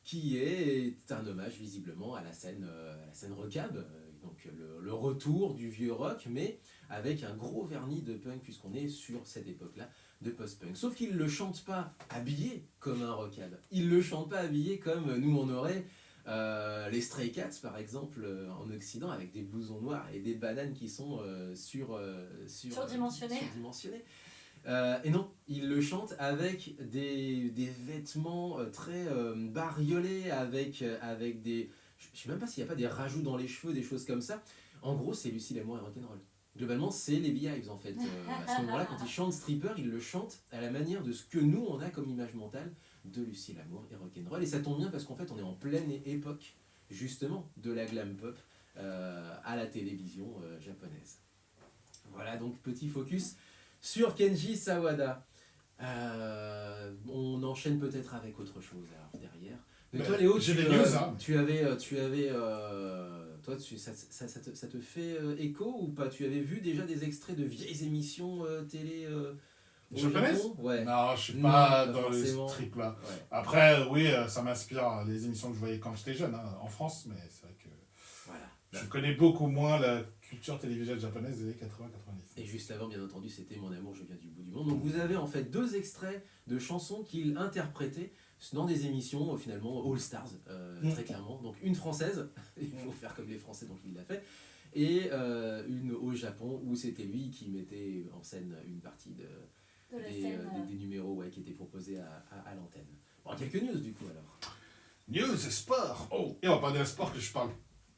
qui est un hommage visiblement à la scène rockab, donc le retour du vieux rock, mais avec un gros vernis de punk, puisqu'on est sur cette époque-là de post-punk. Sauf qu'il ne le chante pas habillé comme un rockab. Il ne le chante pas habillé comme nous on aurait les Stray Cats par exemple en Occident avec des blousons noirs et des bananes qui sont Surdimensionnées. Et non, il le chante avec des vêtements très bariolés, avec des... Je ne sais même pas s'il n'y a pas des rajouts dans les cheveux, des choses comme ça. En gros, c'est Lucie l'amour et rock'n'roll. Globalement, c'est les Beehives en fait. À ce moment-là, quand il chante Stripper, il le chante à la manière de ce que nous, on a comme image mentale de Lucie l'amour et rock'n'roll. Et ça tombe bien parce qu'en fait, on est en pleine époque, justement, de la glam pop à la télévision japonaise. Voilà, donc petit focus sur Kenji Sawada. On enchaîne peut-être avec autre chose alors, derrière. Mais toi, Léo, j'ai tu, des news, hein. toi, ça te fait écho ou pas? Tu avais vu déjà des extraits de vieilles émissions télé au Japonaises? Japon? Ouais. Non, je suis Non, pas pas dans forcément. le trip là. Ouais. Après, oui, ça m'inspire les émissions que je voyais quand j'étais jeune, hein, en France, mais c'est vrai que Voilà. je connais beaucoup moins la culture télévisuelle japonaise des années 80-90. Et juste avant, bien entendu, c'était Mon amour, je viens du bout du monde. Donc vous avez en fait 2 extraits de chansons qu'il interprétait dans des émissions, finalement, All Stars, très clairement. Donc une française, il faut faire comme les Français, donc il l'a fait, et une au Japon, où c'était lui qui mettait en scène une partie De la scène. des numéros qui étaient proposés à l'antenne. Bon, quelques news du coup alors. News, sport. Oh, et on va parler d'un sport que je parle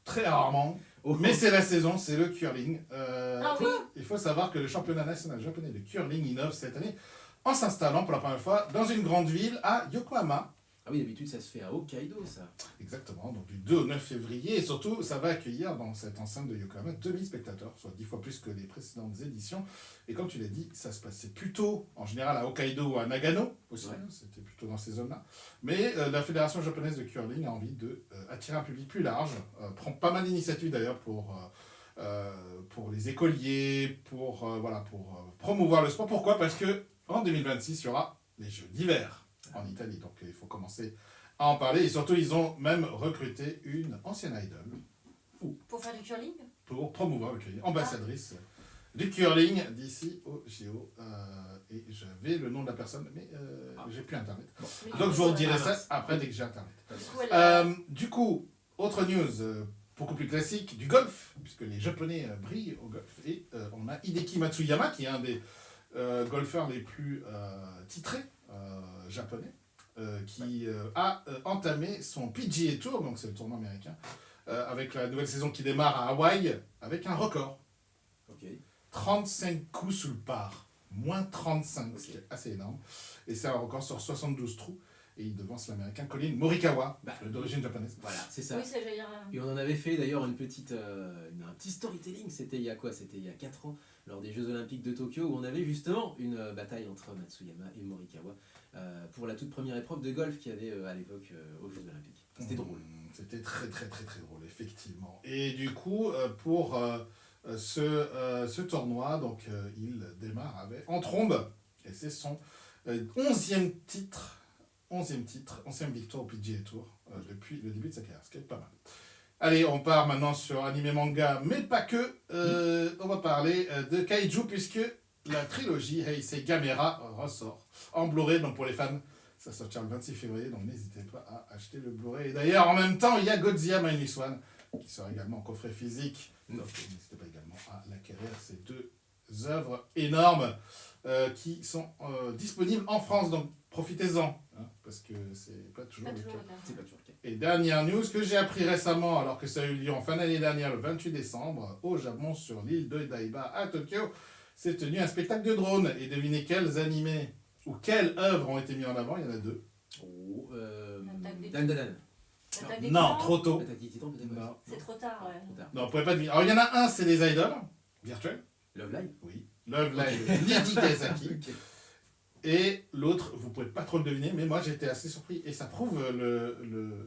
très rarement, Oh. mais c'est la saison, c'est le curling. Ah oui. Il faut savoir que le championnat national japonais de curling innove cette année en s'installant pour la première fois dans une grande ville à Yokohama, Ah oui, d'habitude ça se fait à Hokkaido, ça. Exactement, donc du 2 au 9 février. Et surtout, ça va accueillir dans cette enceinte de Yokohama 2000 spectateurs, soit 10 fois plus que les précédentes éditions. Et comme tu l'as dit, ça se passait plutôt en général à Hokkaido ou à Nagano aussi, Ouais. c'était plutôt dans ces zones-là. Mais la Fédération japonaise de curling a envie de attirer un public plus large, prend pas mal d'initiatives d'ailleurs pour les écoliers, pour promouvoir le sport. Pourquoi ? Parce que en 2026, il y aura les Jeux d'hiver en Italie. Donc il faut commencer à en parler. Et surtout, ils ont même recruté une ancienne idol Pour faire du curling. pour promouvoir le curling, ambassadrice du curling d'ici au JO. Et j'avais le nom de la personne, mais j'ai plus Internet. Mais Donc je vous redirai Ah, ça après dès que j'ai Internet. Pas bien. Du coup, elle a- Du coup, autre news beaucoup plus classique, du golf, puisque les Japonais brillent au golf. Et on a Hideki Matsuyama, qui est un des golfeurs les plus titrés japonais, qui a entamé son PGA Tour, donc c'est le tournoi américain, avec la nouvelle saison qui démarre à Hawaï, avec un record. Ok. 35 coups sous le par, moins 35, ce qui est assez énorme. Et c'est un record sur 72 trous. Et il devance l'américain Colin Morikawa, d'origine japonaise. Voilà, c'est ça. Oui, ça, j'allais dire. Et on en avait fait d'ailleurs un petit storytelling, c'était il y a quoi? C'était il y a 4 ans, lors des Jeux Olympiques de Tokyo, où on avait justement une bataille entre Matsuyama et Morikawa pour la toute première épreuve de golf qu'il y avait à l'époque aux Jeux Olympiques. C'était drôle. C'était très très très très drôle, effectivement. Et du coup, pour ce tournoi, donc, il démarre avec, en trombe, et c'est son 11e titre, 11e victoire au PGA Tour depuis le début de sa carrière, ce qui est pas mal. Allez, on part maintenant sur anime manga, mais pas que. On va parler de Kaiju, puisque la trilogie Heisei Gamera ressort en Blu-ray, donc pour les fans. Ça sortira le 26 février, donc n'hésitez pas à acheter le Blu-ray. Et d'ailleurs, en même temps, il y a Godzilla Minus One, qui sera également en coffret physique. Donc n'hésitez pas également à l'acquérir. Ces deux œuvres énormes qui sont disponibles en France, donc profitez-en, hein, parce que c'est pas toujours Pas le toujours cas. le cas. C'est pas toujours le cas. Et dernière news que j'ai appris récemment, alors que ça a eu lieu en fin d'année dernière, le 28 décembre, au Japon, sur l'île de Daiba, à Tokyo, s'est tenu un spectacle de drones. Et devinez quels animés ou quelles œuvres ont été mis en avant. Il y en a deux. Oh, L'attaque des Dan Dan Dan. L'attaque des Non, Titans. trop tôt. L'attaque des Titans, peut-être. Non. C'est trop tard, ouais. Trop tard. Non, vous pouvez pas deviner. Alors, il y en a un, c'est les idoles virtuels. Love Live. Oui. Love Live, Lady Kazaki. Ok. Et l'autre, vous pouvez pas trop le deviner, mais moi j'ai été assez surpris. Et ça prouve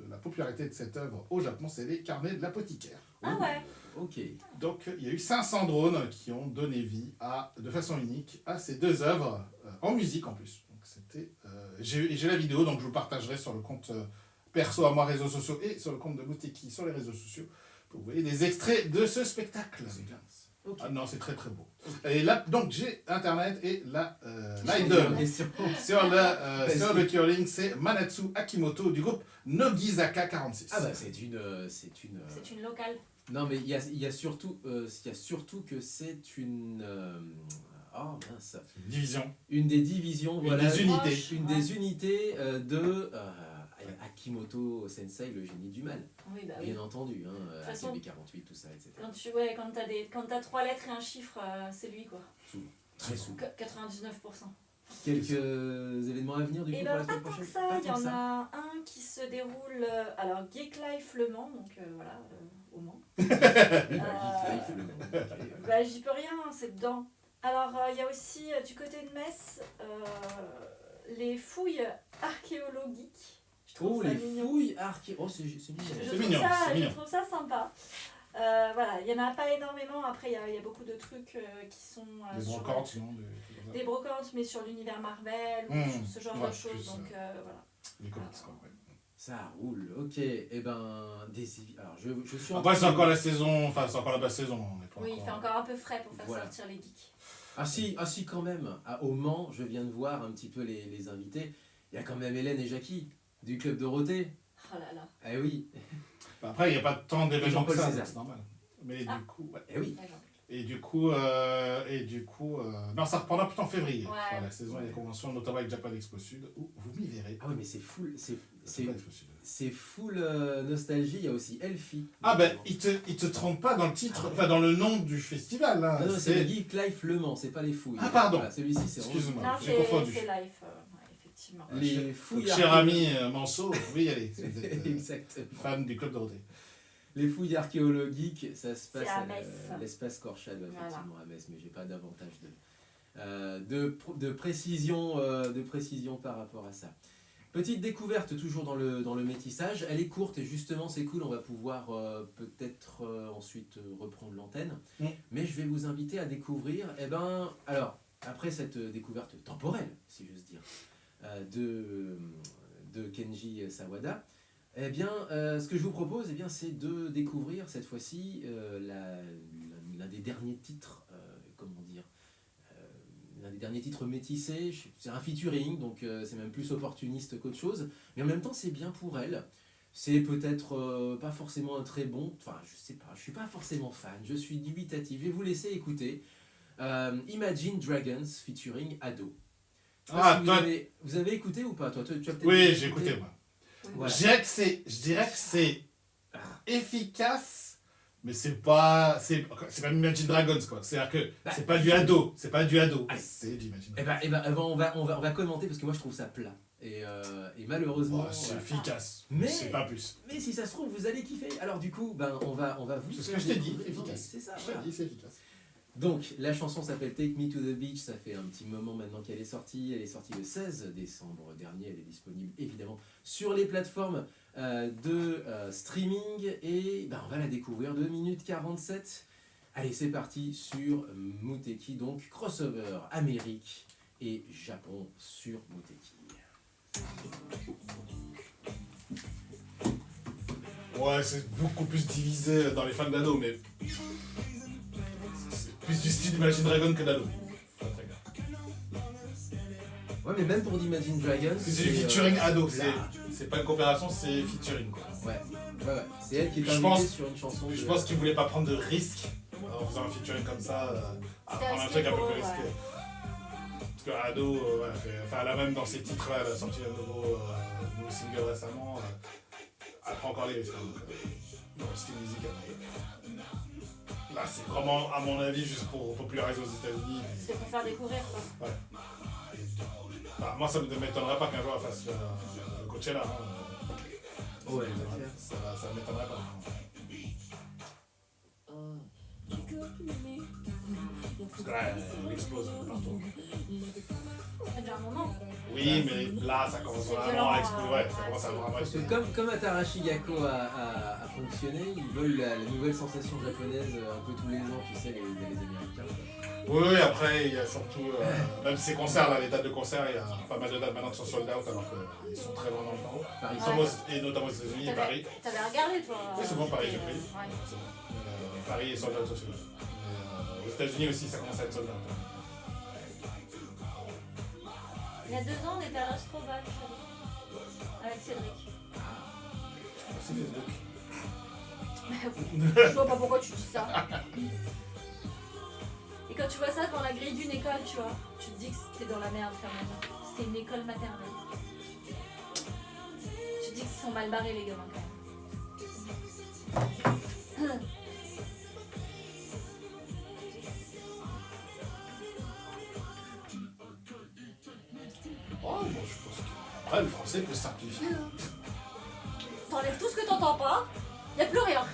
la popularité de cette œuvre au Japon, c'est les carnets de l'apothicaire. Ah ouais. Ok. Donc il y a eu 500 drones qui ont donné vie de façon unique à ces deux œuvres, en musique en plus. Donc c'était, j'ai la vidéo, donc je vous partagerai sur le compte perso à moi réseaux sociaux et sur le compte de Muteki sur les réseaux sociaux pour vous voyez des extraits de ce spectacle. Ok. Ah non, c'est très très beau. Et là, donc j'ai internet et J'ai l'idol une question. sur le curling, c'est Manatsu Akimoto du groupe Nogizaka 46. Ah bah c'est une. C'est une locale. Non mais il y a surtout que c'est une. Oh mince. Une division. Une des divisions. Une voilà, des unités. Proche. Une des unités de Akimoto Sensei, le génie du mal. Oui, bah oui. Bien entendu, hein, façon- AKB48, tout ça, etc. Quand t'as 3 lettres et un chiffre, c'est lui quoi. Très souvent. 99%. Quelques événements à venir du coup Et pour ben la pas semaine tant prochaine. que ça, Pas il y tant que en ça. a un qui se déroule, alors Geek Life Le Mans, donc voilà, au Mans. Oui, bah, Geek Life, le nom. Ok. Bah j'y peux rien, c'est dedans. Alors il y a aussi du côté de Metz les fouilles archéologiques. Je trouve Oh, ça les mignon. fouilles arché... Oh, c'est mignon. C'est mignon, c'est Je mignon. trouve ça sympa. Voilà, il n'y en a pas énormément. Après, il y a beaucoup de trucs qui sont Des sur brocantes, non des brocantes, mais sur l'univers Marvel, ou Mmh, ce genre ouais, de choses. plus, Donc voilà. Les comics, quoi. Ouais. Ça roule, ok. Et ben, alors je suis en Après, train c'est de- encore la saison, enfin, c'est encore la basse saison. On est pas Oui, il fait encore un peu frais pour faire Voilà. sortir les geeks. Ah si, quand même. Au Mans, je viens de voir un petit peu les invités. Il y a quand même Hélène et Jackie du Club Dorothée. Oh là là. Eh oui, Après, il n'y a pas tant d'événements que Jean-Paul ça, Cézanne. c'est normal. Mais Ah. du coup, ouais. eh oui. D'accord. Et du coup, non, ça reprendra plutôt en février. Ouais. Sur la saison des conventions, notamment avec Japan Expo Sud, où vous m'y verrez. Ah oui, mais c'est full, Japan Expo Sud. c'est full nostalgie. Il y a aussi Elfie. Ah ben, il te trompe pas dans le titre, enfin dans le nom du festival. Là. Non, c'est le Geek Life Le Mans, c'est pas les fouilles. Ah, pardon. Voilà, celui-ci, c'est Excuse-moi. Non, j'ai confondu. c'est live. Ouais, effectivement. effectivement. Les Donc, fouilles cher archéologiques. ami Manceau, vous pouvez y aller. Si vous êtes Exactement. fan du Club Dorothée. Les fouilles archéologiques, ça se passe à à Metz. l'espace Korchal, Voilà. effectivement, à Metz, mais j'ai pas davantage de précision par rapport à ça. Petite découverte toujours dans le métissage, elle est courte et justement c'est cool, on va pouvoir peut-être ensuite reprendre l'antenne, mais je vais vous inviter à découvrir, alors après cette découverte temporelle, si j'ose dire, de Kenji Sawada, ce que je vous propose, c'est de découvrir cette fois-ci l'un des derniers titres, l'un des derniers titres métissés. C'est un featuring, donc c'est même plus opportuniste qu'autre chose, mais en même temps c'est bien pour elle. C'est peut-être pas forcément un très bon, enfin je sais pas, je suis pas forcément fan, je suis dubitatif. Je vais vous laisser écouter Imagine Dragons featuring Ado. Je sais pas si vous avez écouté ou pas, toi tu as peut-être Oui, j'ai écouté moi. Voilà. Je dirais que c'est efficace, mais c'est pas Imagine Dragons quoi. C'est-à-dire que c'est pas du ado, c'est du Imagine Dragons. On va commenter parce que moi je trouve ça plat. Et malheureusement. C'est voilà. efficace, Mais- c'est pas plus. Mais si ça se trouve, vous allez kiffer. Alors du coup, on va vous. C'est ce que je t'ai dit, découvrir. efficace. C'est ça. Je Voilà. te dis, c'est efficace. Donc la chanson s'appelle Take Me to the Beach. Ça fait un petit moment maintenant qu'elle est sortie. Elle est sortie le 16 décembre dernier. Elle est disponible évidemment sur les plateformes de streaming. Et on va la découvrir 2 minutes 47. Allez, c'est parti sur Muteki. Donc crossover Amérique et Japon sur Muteki. Ouais, c'est beaucoup plus divisé dans les fans d'ado, mais c'est plus du style Imagine Dragon que d'ado. Ouais, mais même pour d'Imagine Dragons. C'est du featuring ado, là. c'est pas une coopération, c'est featuring quoi. Ouais. C'est elle qui est Je invitée pense- sur une chanson. Je pense qu'ils voulaient pas prendre de risques en faisant un featuring comme ça, à prendre un truc un peu plus risqué. Parce que Ado, elle a même dans ses titres, elle a sorti un nouveau single récemment, elle prend encore les risques dans le style musical. Là, c'est vraiment, à mon avis, juste pour populariser aux États-Unis. C'est pour faire découvrir quoi. Moi, ça ne m'étonnerait pas qu'un jour elle fasse le Coachella. Ouais, ça ne m'étonnerait pas. Parce que là, elle explose partout. Ça fait déjà un moment. Oui, mais là, ça commence vraiment à exploser. Ouais, ça commence à vraiment Parce que exploser. comme Atarashi Gakko a fonctionné, ils veulent la nouvelle sensation japonaise un peu tous les ans, tu sais, les Américains. Oui, après, il y a surtout, même ces concerts, là, les dates de concert, il y a pas mal de dates maintenant qui sont sold out alors qu'ils sont très loin dans le temps. Paris, Ouais. Et notamment aux États-Unis et Paris. T'avais regardé toi. Oui, c'est bon, Paris, j'ai pris. Ouais. C'est bon. Paris est sold out aussi. Aux États-Unis aussi, ça commence à être sold out. Il y a 2 ans, on était à l'Astroval, avec Cédric. Merci Facebook. Je vois pas pourquoi tu dis ça. Et quand tu vois ça dans la grille d'une école, tu vois, tu te dis que c'était dans la merde quand même. C'était une école maternelle. Tu te dis qu'ils sont mal barrés les gamins quand même. Oh, bon, je pense que. Après, le français peut simplifier. Hein. T'enlèves tout ce que t'entends pas, y a plus rien.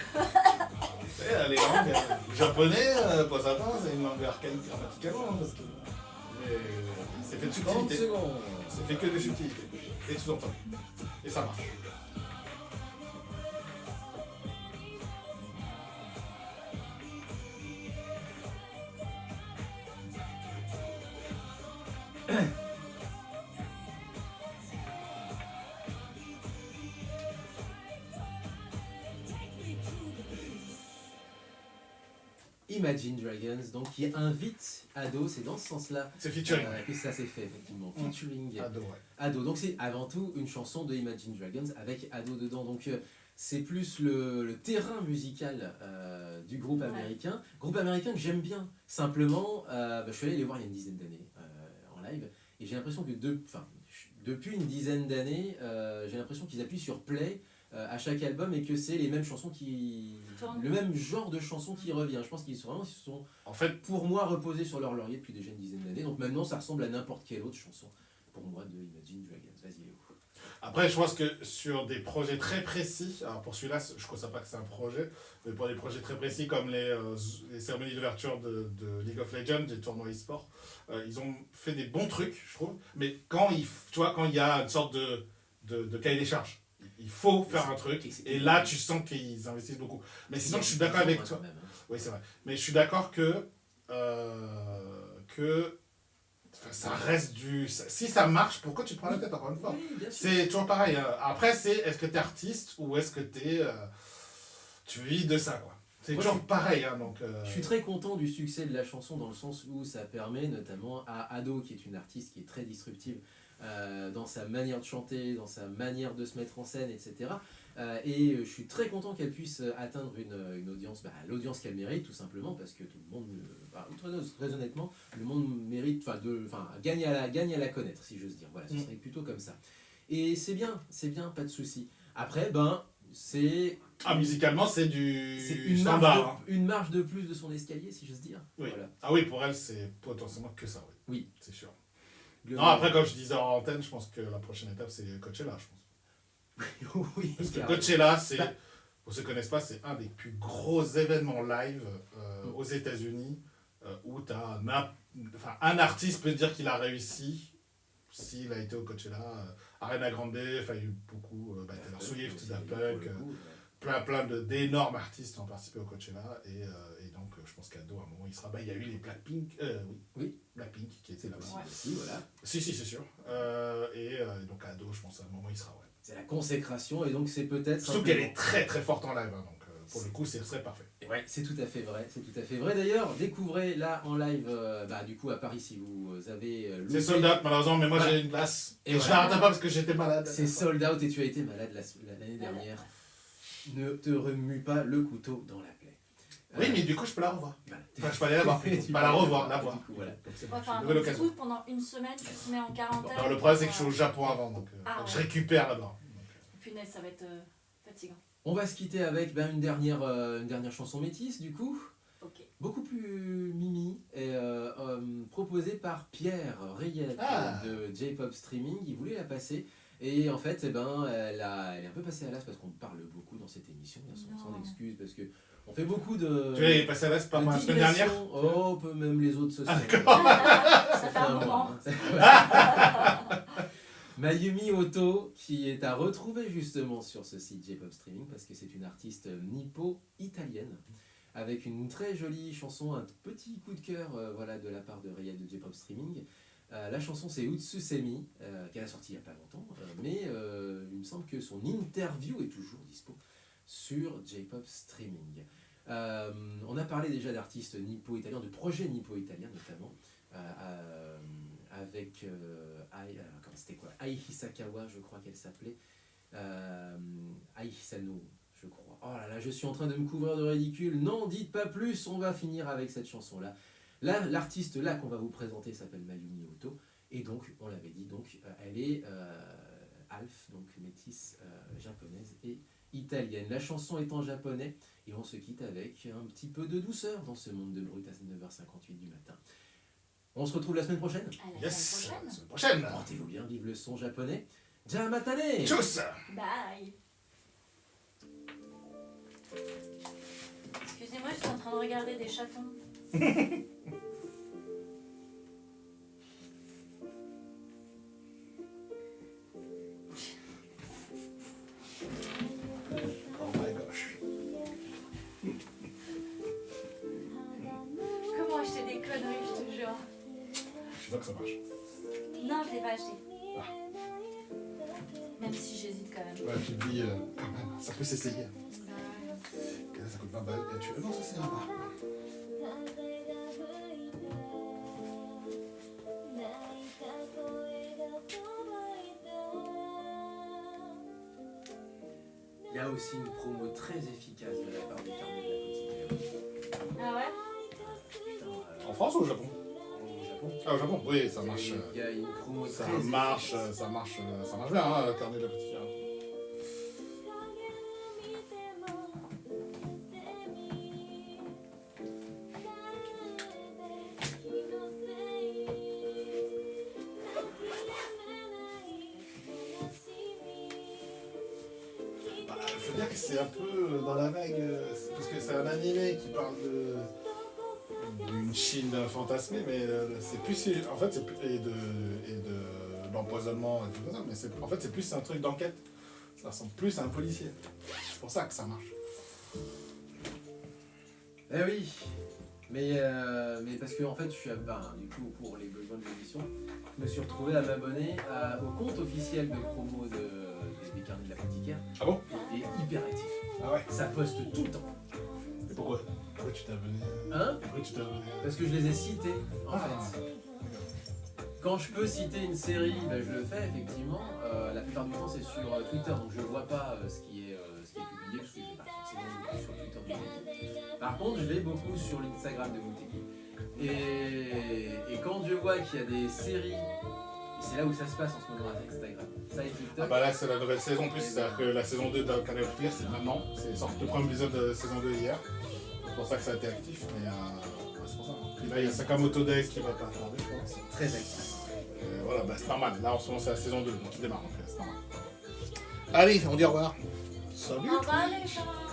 Les langues japonais, pour certains, c'est une langue archaïque grammaticalement. Hein, parce que. Mais c'est fait de 30 subtilité. secondes. C'est fait que de subtilité. Et tout entends. Et ça marche. Imagine Dragons, donc qui invite Ado, c'est dans ce sens-là C'est featuring. que ça s'est fait effectivement. Mm. Featuring Ado, ouais. Ado. Donc c'est avant tout une chanson de Imagine Dragons avec Ado dedans. Donc c'est plus le terrain musical du groupe américain. Groupe américain que j'aime bien. Simplement, je suis allé les voir il y a une dizaine d'années en live et j'ai l'impression que depuis une dizaine d'années, j'ai l'impression qu'ils appuient sur play à chaque album et que c'est les mêmes chansons le même genre de chansons qui revient. Je pense qu'ils se sont En fait, pour moi reposés sur leur laurier depuis déjà une dizaine d'années. Donc maintenant ça ressemble à n'importe quelle autre chanson pour moi de Imagine Dragons. Vas-y Léo. Après, je pense que sur des projets très précis, alors pour celui-là, je ne considère pas que c'est un projet, mais pour des projets très précis comme les cérémonies d'ouverture de League of Legends, des tournois e-sport, ils ont fait des bons trucs, je trouve, mais tu vois, quand il y a une sorte de cahier des charges, il faut faire un truc, et là, tu sens qu'ils investissent beaucoup. Mais sinon, je suis d'accord avec toi. Quand même, hein. Oui, c'est vrai. Mais je suis d'accord que ça reste si ça marche, pourquoi tu te prends la tête encore une fois? Oui, bien sûr. C'est toujours pareil. Après, est-ce que tu es artiste ou est-ce que tu vis de ça, quoi. C'est Moi, toujours pareil. Hein, donc, Je suis très content du succès de la chanson dans le sens où ça permet notamment à Ado, qui est une artiste qui est très disruptive dans sa manière de chanter, dans sa manière de se mettre en scène, etc. Et je suis très content qu'elle puisse atteindre une audience, l'audience qu'elle mérite tout simplement parce que tout le monde, très honnêtement, le monde mérite, gagne à la connaître si j'ose dire. Voilà, ce serait plutôt comme ça. Et c'est bien, pas de souci. Après, c'est musicalement, c'est une standard. marge, une marge de plus de son escalier, si j'ose dire. Oui. Voilà. Ah oui, pour elle, c'est potentiellement que ça, oui. Oui. C'est sûr. Non, après, comme je disais en antenne, je pense que la prochaine étape, c'est Coachella, je pense. Oui, Parce que carrément. Coachella, pour ceux qui ne connaissent pas, c'est un des plus gros événements live aux États-Unis où tu as un artiste peut dire qu'il a réussi s'il a été au Coachella. Ariana Grande, il y a eu beaucoup, Taylor Swift, Daft Punk, plein d'énormes artistes ont participé au Coachella et donc je pense qu'Ado à un moment il sera. Il y a eu les Blackpink, Oui. Blackpink qui étaient là-bas. Ouais. Aussi, voilà. Si, c'est sûr. Et donc Ado, je pense à un moment il sera. Ouais. C'est la consécration et donc c'est peut-être. Surtout qu'elle est très très forte en live, hein, donc pour le coup c'est très parfait. Ouais, c'est tout à fait vrai, c'est tout à fait vrai. D'ailleurs, découvrez là en live, du coup à Paris si vous avez. C'est sold out malheureusement, mais moi j'ai une place. Et Et je voilà. l'arrête pas parce que j'étais malade. C'est sold out et tu as été malade l'année dernière. Ne te remue pas le couteau dans la plaie. Oui, mais du coup je peux la revoir. Voilà. Enfin, je peux aller la voir. Tu Pas la peux revoir, aller la voir. du coup, voilà. Donc, c'est Ouais, bon, enfin, nouvelle du occasion. coup, pendant une semaine, tu te mets en quarantaine. Alors, le problème c'est que je suis au Japon avant, donc Ah, faut que je ouais. récupère là-bas. Punaise, ça va être fatigant. On va se quitter avec une dernière chanson métisse du coup. Ok. Beaucoup plus mimi, et proposée par Pierre Rayette de J-Pop Streaming. Il voulait la passer et en fait elle est un peu passée à l'as parce qu'on parle beaucoup dans cette émission, sans excuse parce que on fait beaucoup de. Tu es passé à l'Est par moi la semaine dernière. Oh, peu même les autres se sont. Ça fait un moment. Mayumi Oto, qui est à retrouver justement sur ce site J-Pop Streaming parce que c'est une artiste nippo-italienne avec une très jolie chanson, un petit coup de cœur de la part de Rayette de J-Pop Streaming. La chanson c'est Utsusemi, qu'elle a sorti il n'y a pas longtemps, mais il me semble que son interview est toujours dispo sur J-Pop Streaming. On a parlé déjà d'artistes nippo-italiens, de projets nippo-italiens notamment, avec Ai Hisakawa, je crois qu'elle s'appelait, Ai Hisano, je crois. Oh là là, je suis en train de me couvrir de ridicule. Non, dites pas plus, on va finir avec cette chanson-là. Là, l'artiste là qu'on va vous présenter s'appelle Mayumi Oto, et donc, on l'avait dit, elle est half, donc métisse japonaise et italienne. La chanson est en japonais, et on se quitte avec un petit peu de douceur dans ce monde de brut à 9h58 du matin. On se retrouve la semaine prochaine. À la Yes, semaine la prochaine. semaine prochaine. Portez-vous bien, vive le son japonais. Jamatane! Tchuss. Bye. Excusez-moi, je suis en train de regarder des chatons. Oh my gosh. Comment acheter des conneries, je te jure. Je suis sûr que ça marche. Non, je l'ai pas acheté. Ah. Même si j'hésite quand même. Ouais, tu te dis quand même, ça peut s'essayer. Bah, Et là, ça coûte 20 balles. Et tu... Non, ça c'est un bar. Il y a aussi une promo très efficace de la part des carnets de la quotidienne. Ah ouais? Putain, En France ou au Japon? au Japon. Ah, au Japon, oui, ça marche. Il y a une promo Ça très marche, efficace. ça marche bien, hein, le carnet de la quotidien. c'est un peu dans la vague, parce que c'est un animé qui parle d'une Chine fantasmée, mais c'est plus, en fait, c'est plus, et de l'empoisonnement et tout ça, mais en fait, c'est plus un truc d'enquête. Ça ressemble plus à un policier. C'est pour ça que ça marche. Eh oui, mais parce que en fait, je suis, du coup, pour les besoins de l'émission, je me suis retrouvé à m'abonner au compte officiel de promo des carnets de l'apothicaire. Ah bon? Et hyper actif. Ah ouais? Ça poste tout le temps. Et pourquoi? Pourquoi tu t'es abonné? Hein? Pourquoi tu t'es abonné? Parce que je les ai cités, en fait. Quand je peux citer une série, ben, je le fais effectivement. La plupart du temps, c'est sur Twitter, donc je vois pas ce qui est publié, parce que je l'ai pas forcément beaucoup sur Twitter de Muteki. Par contre, je l'ai beaucoup sur l'Instagram de Muteki. Et quand je vois qu'il y a des séries, et c'est là où ça se passe en ce moment avec Instagram, ça et TikTok. Ah bah là, c'est la nouvelle saison en plus, c'est-à-dire que la saison 2 d'Arcane Empire, c'est maintenant. C'est sorti le premier épisode de saison 2 hier. C'est pour ça que ça a été actif, mais c'est pour ça. Puis là, il y a Sakamoto Days qui va pas tarder, je pense. Très actif. Voilà, bah c'est normal. Là, en ce moment, c'est la saison 2, donc il démarre, donc c'est normal. Allez, on dit au revoir. Salut! Au revoir les gens.